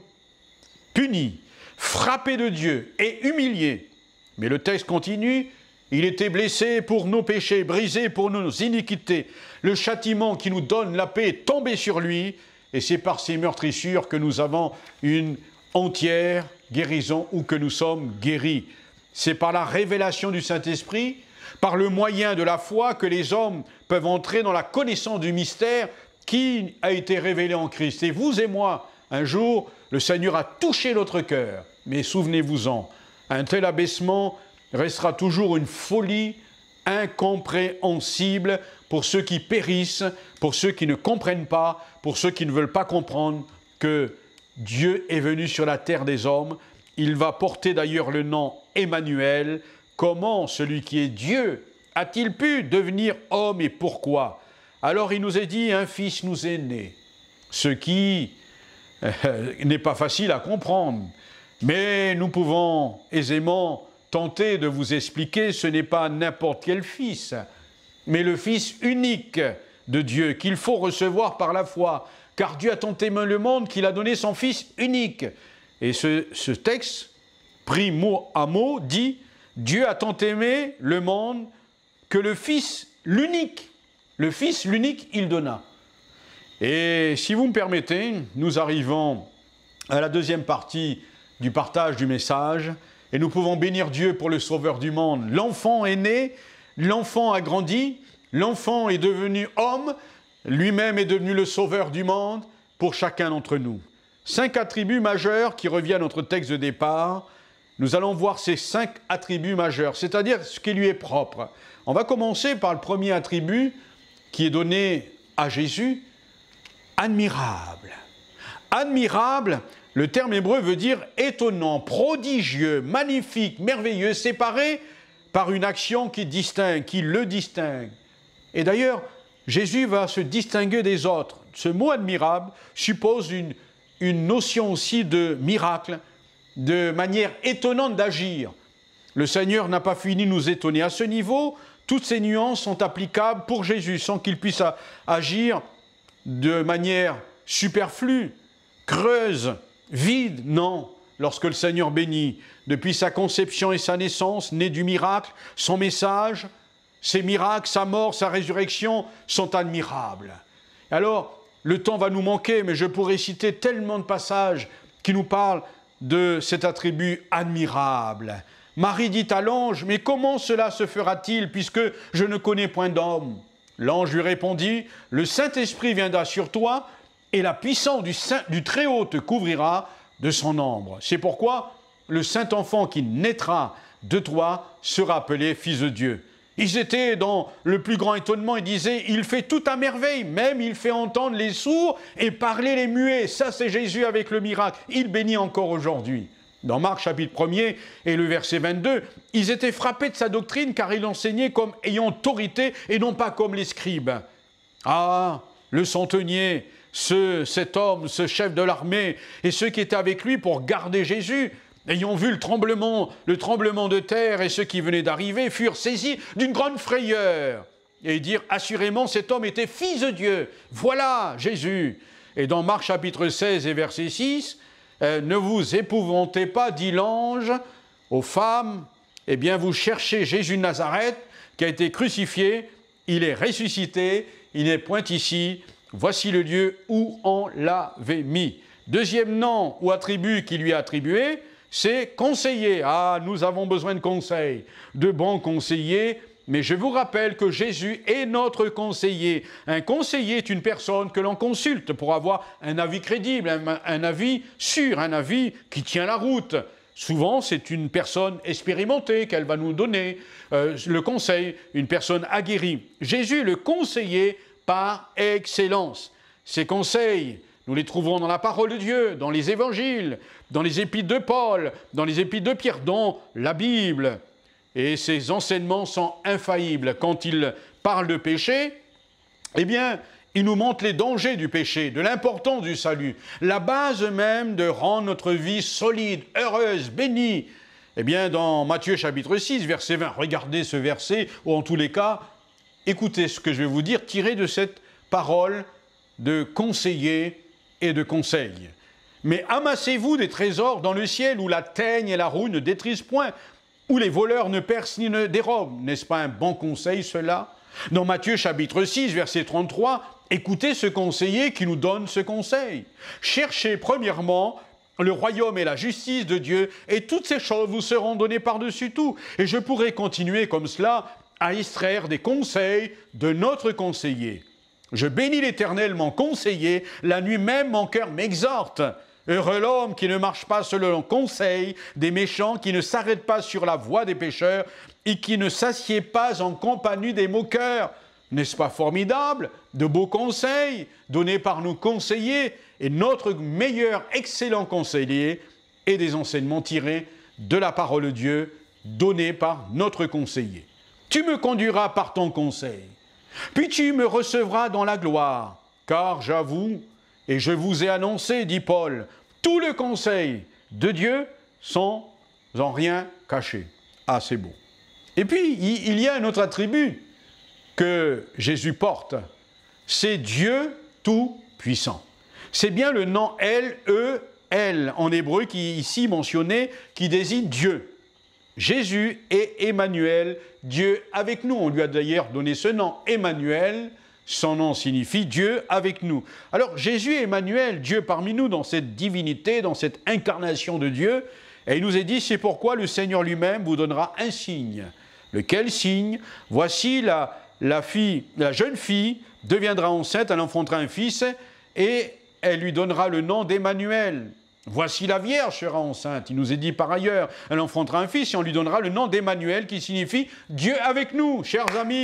puni, frappé de Dieu et humilié. Mais le texte continue. Il était blessé pour nos péchés, brisé pour nos iniquités. Le châtiment qui nous donne la paix est tombé sur lui. Et c'est par ces meurtrissures que nous avons une entière guérison ou que nous sommes guéris. C'est par la révélation du Saint-Esprit, par le moyen de la foi que les hommes peuvent entrer dans la connaissance du mystère qui a été révélé en Christ. Et vous et moi, un jour, le Seigneur a touché notre cœur. Mais souvenez-vous-en, un tel abaissement restera toujours une folie incompréhensible pour ceux qui périssent, pour ceux qui ne comprennent pas, pour ceux qui ne veulent pas comprendre que Dieu est venu sur la terre des hommes. Il va porter d'ailleurs le nom Emmanuel. Comment celui qui est Dieu a-t-il pu devenir homme et pourquoi? Alors il nous est dit, un fils nous est né, ce qui n'est pas facile à comprendre, mais nous pouvons aisément tenter de vous expliquer, ce n'est pas n'importe quel fils, mais le Fils unique de Dieu, qu'il faut recevoir par la foi, car Dieu a tant aimé le monde qu'il a donné son Fils unique. Et ce texte, pris mot à mot, dit « Dieu a tant aimé le monde que le Fils l'unique, il donna ». Et si vous me permettez, nous arrivons à la deuxième partie du partage du message, et nous pouvons bénir Dieu pour le Sauveur du monde. L'enfant est né, l'enfant a grandi, l'enfant est devenu homme, lui-même est devenu le sauveur du monde pour chacun d'entre nous. 5 attributs majeurs qui reviennent à notre texte de départ. Nous allons voir ces 5 attributs majeurs, c'est-à-dire ce qui lui est propre. On va commencer par le premier attribut qui est donné à Jésus, admirable. Admirable, le terme hébreu veut dire étonnant, prodigieux, magnifique, merveilleux, séparé par une action qui distingue, qui le distingue. Et d'ailleurs, Jésus va se distinguer des autres. Ce mot admirable suppose une notion aussi de miracle, de manière étonnante d'agir. Le Seigneur n'a pas fini de nous étonner. À ce niveau, toutes ces nuances sont applicables pour Jésus, sans qu'il puisse agir de manière superflue, creuse, vide. Non, lorsque le Seigneur bénit, depuis sa conception et sa naissance, né du miracle, son message, ses miracles, sa mort, sa résurrection sont admirables. Alors, le temps va nous manquer, mais je pourrais citer tellement de passages qui nous parlent de cet attribut admirable. Marie dit à l'ange, « Mais comment cela se fera-t-il, puisque je ne connais point d'homme ?» L'ange lui répondit, « Le Saint-Esprit viendra sur toi, et la puissance du Très-Haut te couvrira de son ombre. C'est pourquoi le Saint-Enfant qui naîtra de toi sera appelé Fils de Dieu. » Ils étaient dans le plus grand étonnement, ils disaient « Il fait tout à merveille, même il fait entendre les sourds et parler les muets. » Ça, c'est Jésus avec le miracle. Il bénit encore aujourd'hui. Dans Marc chapitre 1er et le verset 22, ils étaient frappés de sa doctrine car il enseignait comme ayant autorité et non pas comme les scribes. Ah, le centenier, cet homme, ce chef de l'armée et ceux qui étaient avec lui pour garder Jésus, ayant vu le tremblement de terre et ceux qui venaient d'arriver, furent saisis d'une grande frayeur et dirent assurément cet homme était fils de Dieu. Voilà Jésus. Et dans Marc chapitre 16 et verset 6, ne vous épouvantez pas, dit l'ange aux femmes, eh bien vous cherchez Jésus de Nazareth qui a été crucifié, il est ressuscité, il n'est point ici, voici le lieu où on l'avait mis. Deuxième nom ou attribut qui lui est attribué, c'est conseiller. Ah, nous avons besoin de conseils, de bons conseillers, mais je vous rappelle que Jésus est notre conseiller. Un conseiller est une personne que l'on consulte pour avoir un avis crédible, un avis sûr, un avis qui tient la route. Souvent, c'est une personne expérimentée qu'elle va nous donner le conseil, une personne aguerrie. Jésus est le conseiller par excellence. Ses conseils, nous les trouvons dans la parole de Dieu, dans les évangiles, dans les épîtres de Paul, dans les épîtres de Pierre, dans la Bible. Et ses enseignements sont infaillibles. Quand il parle de péché, eh bien, il nous montre les dangers du péché, de l'importance du salut, la base même de rendre notre vie solide, heureuse, bénie. Eh bien, dans Matthieu chapitre 6, verset 20, regardez ce verset, ou en tous les cas, écoutez ce que je vais vous dire, tiré de cette parole de conseiller et de conseil. Mais amassez-vous des trésors dans le ciel où la teigne et la rouille ne détruisent point, où les voleurs ne percent ni ne dérobent. N'est-ce pas un bon conseil, cela? Dans Matthieu chapitre 6, verset 33, écoutez ce conseiller qui nous donne ce conseil. Cherchez premièrement le royaume et la justice de Dieu, et toutes ces choses vous seront données par-dessus tout. Et je pourrais continuer comme cela à extraire des conseils de notre conseiller. Je bénis l'Éternel, mon conseiller, la nuit même mon cœur m'exhorte. Heureux l'homme qui ne marche pas selon le conseil des méchants, qui ne s'arrête pas sur la voie des pécheurs et qui ne s'assied pas en compagnie des moqueurs. N'est-ce pas formidable? De beaux conseils donnés par nos conseillers et notre meilleur, excellent conseiller et des enseignements tirés de la parole de Dieu donnés par notre conseiller. Tu me conduiras par ton conseil, puis tu me recevras dans la gloire, car j'avoue et je vous ai annoncé, dit Paul, tout le conseil de Dieu sans en rien caché. Ah, c'est beau. Et puis, il y a un autre attribut que Jésus porte, c'est Dieu tout-puissant. C'est bien le nom El en hébreu qui est ici mentionné, qui désigne Dieu. Jésus est Emmanuel, Dieu avec nous. On lui a d'ailleurs donné ce nom, Emmanuel. Son nom signifie Dieu avec nous. Alors Jésus est Emmanuel, Dieu parmi nous, dans cette divinité, dans cette incarnation de Dieu. Et il nous est dit, c'est pourquoi le Seigneur lui-même vous donnera un signe. Lequel signe? Voici la jeune fille deviendra enceinte, elle enfantera un fils, et elle lui donnera le nom d'Emmanuel. Voici la Vierge sera enceinte. Il nous est dit par ailleurs, elle enfantera un fils et on lui donnera le nom d'Emmanuel qui signifie Dieu avec nous. Chers amis,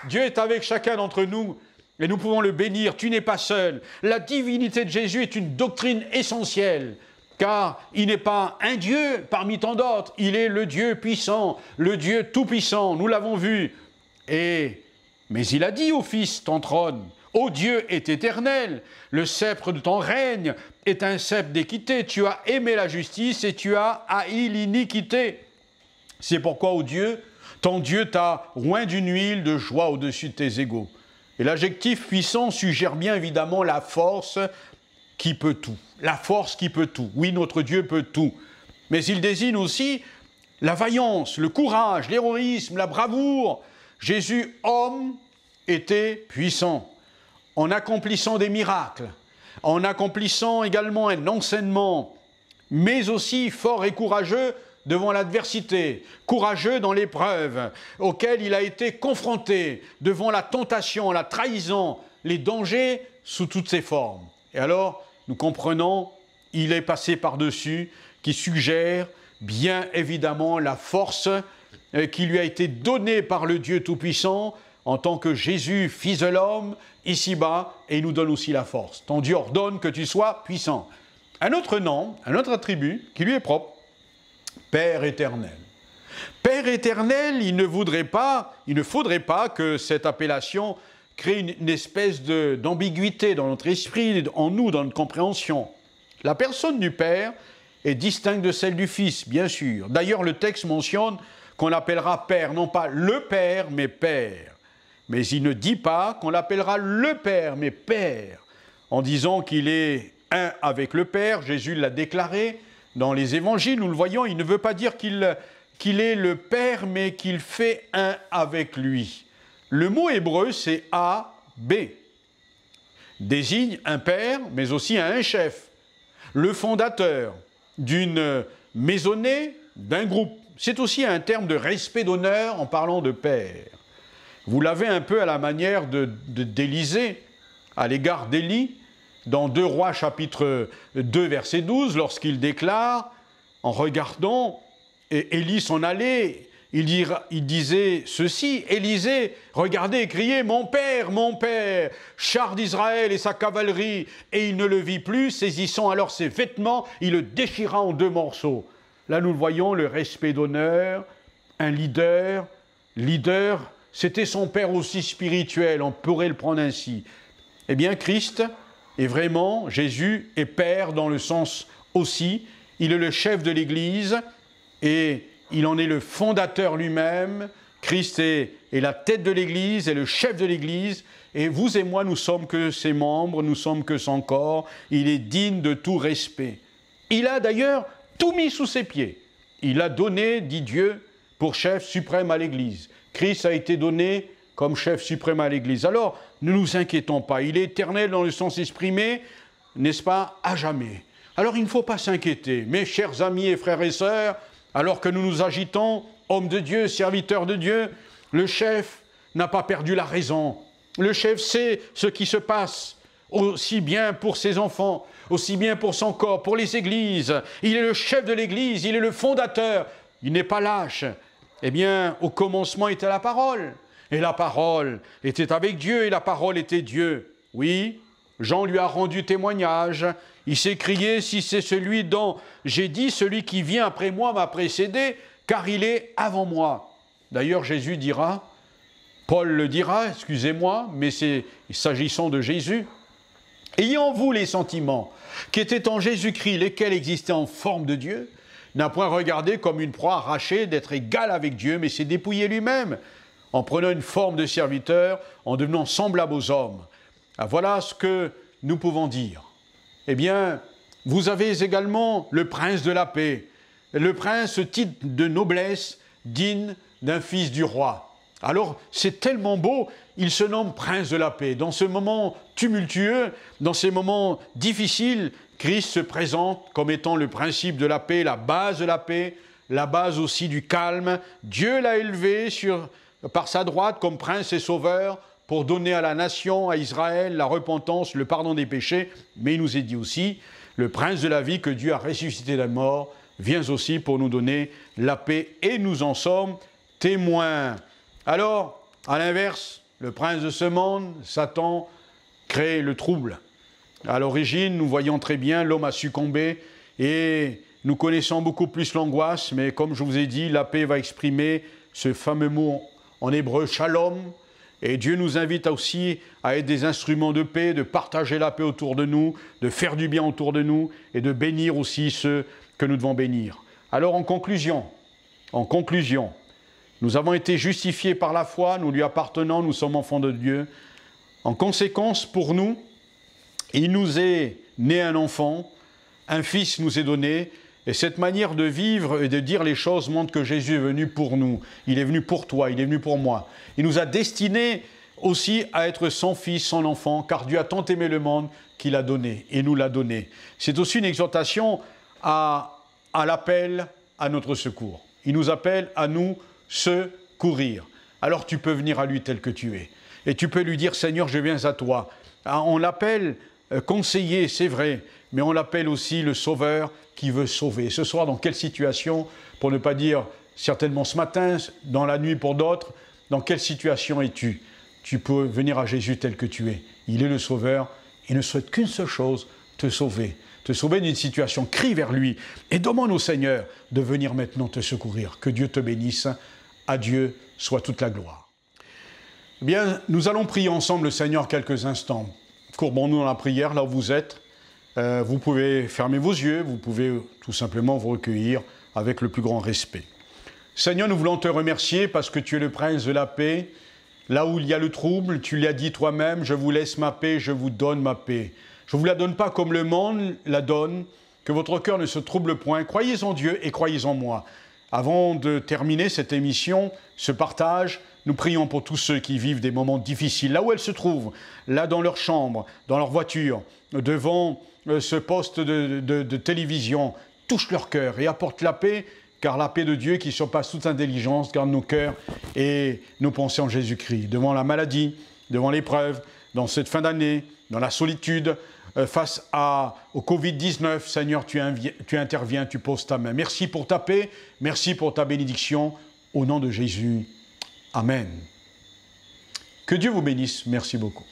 Dieu est avec chacun d'entre nous et nous pouvons le bénir. Tu n'es pas seul. La divinité de Jésus est une doctrine essentielle car il n'est pas un Dieu parmi tant d'autres. Il est le Dieu puissant, le Dieu tout-puissant. Nous l'avons vu. Mais il a dit au Fils, ton trône, ô Dieu est éternel, le sceptre de ton règne est un sceptre d'équité. Tu as aimé la justice et tu as haï l'iniquité. C'est pourquoi, ô Dieu, ton Dieu t'a oint d'une huile de joie au-dessus de tes égaux. Et l'adjectif puissant suggère bien évidemment la force qui peut tout. La force qui peut tout. Oui, notre Dieu peut tout. Mais il désigne aussi la vaillance, le courage, l'héroïsme, la bravoure. Jésus, homme, était puissant. En accomplissant des miracles, en accomplissant également un enseignement, mais aussi fort et courageux devant l'adversité, courageux dans l'épreuve auquel il a été confronté, devant la tentation, la trahison, les dangers sous toutes ses formes. Et alors, nous comprenons, il est passé par-dessus, qui suggère bien évidemment la force qui lui a été donnée par le Dieu Tout-Puissant en tant que Jésus, Fils de l'homme, ici-bas, et il nous donne aussi la force. Ton Dieu ordonne que tu sois puissant. Un autre nom, un autre attribut qui lui est propre, Père éternel. Père éternel, il ne faudrait pas que cette appellation crée une espèce d'ambiguïté dans notre esprit, en nous, dans notre compréhension. La personne du Père est distincte de celle du Fils, bien sûr. D'ailleurs, le texte mentionne qu'on l'appellera Père, non pas le Père, mais Père. Mais il ne dit pas qu'on l'appellera le Père, mais Père, en disant qu'il est un avec le Père. Jésus l'a déclaré dans les évangiles, nous le voyons, il ne veut pas dire qu'il est le Père, mais qu'il fait un avec lui. Le mot hébreu, c'est A-B. Désigne un père, mais aussi un chef, le fondateur d'une maisonnée, d'un groupe. C'est aussi un terme de respect, d'honneur en parlant de père. Vous l'avez un peu à la manière d'Élisée, à l'égard d'Élie, dans 2 Rois chapitre 2 verset 12, lorsqu'il déclare, en regardant Élie s'en aller, il disait ceci, Élisée, regardez et criez, mon père, char d'Israël et sa cavalerie, et il ne le vit plus, saisissant alors ses vêtements, il le déchira en 2 morceaux. Là nous le voyons, le respect d'honneur, un leader, c'était son père aussi spirituel, on pourrait le prendre ainsi. Eh bien, Christ est vraiment, Jésus est père dans le sens aussi, il est le chef de l'Église et il en est le fondateur lui-même. Christ est la tête de l'Église, est le chef de l'Église et vous et moi, nous sommes que ses membres, nous sommes que son corps, il est digne de tout respect. Il a d'ailleurs tout mis sous ses pieds. Il a donné, dit Dieu, pour chef suprême à l'Église. Christ a été donné comme chef suprême à l'Église. Alors, ne nous inquiétons pas. Il est éternel dans le sens exprimé, n'est-ce pas, à jamais. Alors, il ne faut pas s'inquiéter. Mes chers amis et frères et sœurs, alors que nous nous agitons, hommes de Dieu, serviteurs de Dieu, le chef n'a pas perdu la raison. Le chef sait ce qui se passe, aussi bien pour ses enfants, aussi bien pour son corps, pour les églises. Il est le chef de l'Église, il est le fondateur. Il n'est pas lâche. Eh bien, au commencement était la parole. Et la parole était avec Dieu, et la parole était Dieu. Oui, Jean lui a rendu témoignage. Il s'est crié, si c'est celui dont j'ai dit, celui qui vient après moi m'a précédé, car il est avant moi. D'ailleurs, Jésus dira, Paul le dira, excusez-moi, mais c'est s'agissant de Jésus. Ayant vous les sentiments qui étaient en Jésus-Christ, lesquels existaient en forme de Dieu, n'a point regardé comme une proie arrachée d'être égal avec Dieu, mais s'est dépouillé lui-même, en prenant une forme de serviteur, en devenant semblable aux hommes. Ah, voilà ce que nous pouvons dire. Eh bien, vous avez également le prince de la paix. Le prince, titre de noblesse, digne d'un fils du roi. Alors, c'est tellement beau, il se nomme prince de la paix. Dans ce moment tumultueux, dans ces moments difficiles, Christ se présente comme étant le principe de la paix, la base de la paix, la base aussi du calme. Dieu l'a élevé sur par sa droite comme prince et sauveur pour donner à la nation, à Israël, la repentance, le pardon des péchés. Mais il nous est dit aussi, le prince de la vie que Dieu a ressuscité de la mort vient aussi pour nous donner la paix et nous en sommes témoins. Alors, à l'inverse, le prince de ce monde, Satan, crée le trouble. À l'origine, nous voyons très bien, l'homme a succombé et nous connaissons beaucoup plus l'angoisse, mais comme je vous ai dit, la paix va exprimer ce fameux mot en hébreu, shalom. Et Dieu nous invite aussi à être des instruments de paix, de partager la paix autour de nous, de faire du bien autour de nous et de bénir aussi ceux que nous devons bénir. Alors en conclusion, nous avons été justifiés par la foi, nous lui appartenons, nous sommes enfants de Dieu. En conséquence, pour nous, il nous est né un enfant, un fils nous est donné, et cette manière de vivre et de dire les choses montre que Jésus est venu pour nous. Il est venu pour toi, il est venu pour moi. Il nous a destinés aussi à être son fils, son enfant, car Dieu a tant aimé le monde qu'il a donné et nous l'a donné. C'est aussi une exhortation à l'appel à notre secours. Il nous appelle à nous secourir. Alors tu peux venir à lui tel que tu es. Et tu peux lui dire, Seigneur, je viens à toi. On l'appelle conseiller, c'est vrai, mais on l'appelle aussi le sauveur qui veut sauver. Ce soir, dans quelle situation, pour ne pas dire certainement ce matin, dans la nuit pour d'autres, dans quelle situation es-tu? Tu peux venir à Jésus tel que tu es. Il est le sauveur. Il ne souhaite qu'une seule chose, te sauver. Te sauver d'une situation. Crie vers lui et demande au Seigneur de venir maintenant te secourir. Que Dieu te bénisse. À Dieu soit toute la gloire. Eh bien, nous allons prier ensemble le Seigneur quelques instants. Courbons-nous dans la prière, là où vous êtes. Vous pouvez fermer vos yeux, vous pouvez tout simplement vous recueillir avec le plus grand respect. Seigneur, nous voulons te remercier parce que tu es le prince de la paix. Là où il y a le trouble, tu l'as dit toi-même, je vous laisse ma paix, je vous donne ma paix. Je ne vous la donne pas comme le monde la donne, que votre cœur ne se trouble point. Croyez en Dieu et croyez en moi. Avant de terminer cette émission, ce partage, nous prions pour tous ceux qui vivent des moments difficiles, là où elles se trouvent, là dans leur chambre, dans leur voiture, devant ce poste de télévision. Touche leur cœur et apporte la paix, car la paix de Dieu qui surpasse toute intelligence garde nos cœurs et nos pensées en Jésus-Christ. Devant la maladie, devant l'épreuve, dans cette fin d'année, dans la solitude, face au Covid-19, Seigneur, tu interviens, tu poses ta main. Merci pour ta paix, merci pour ta bénédiction. Au nom de Jésus, Amen. Que Dieu vous bénisse. Merci beaucoup.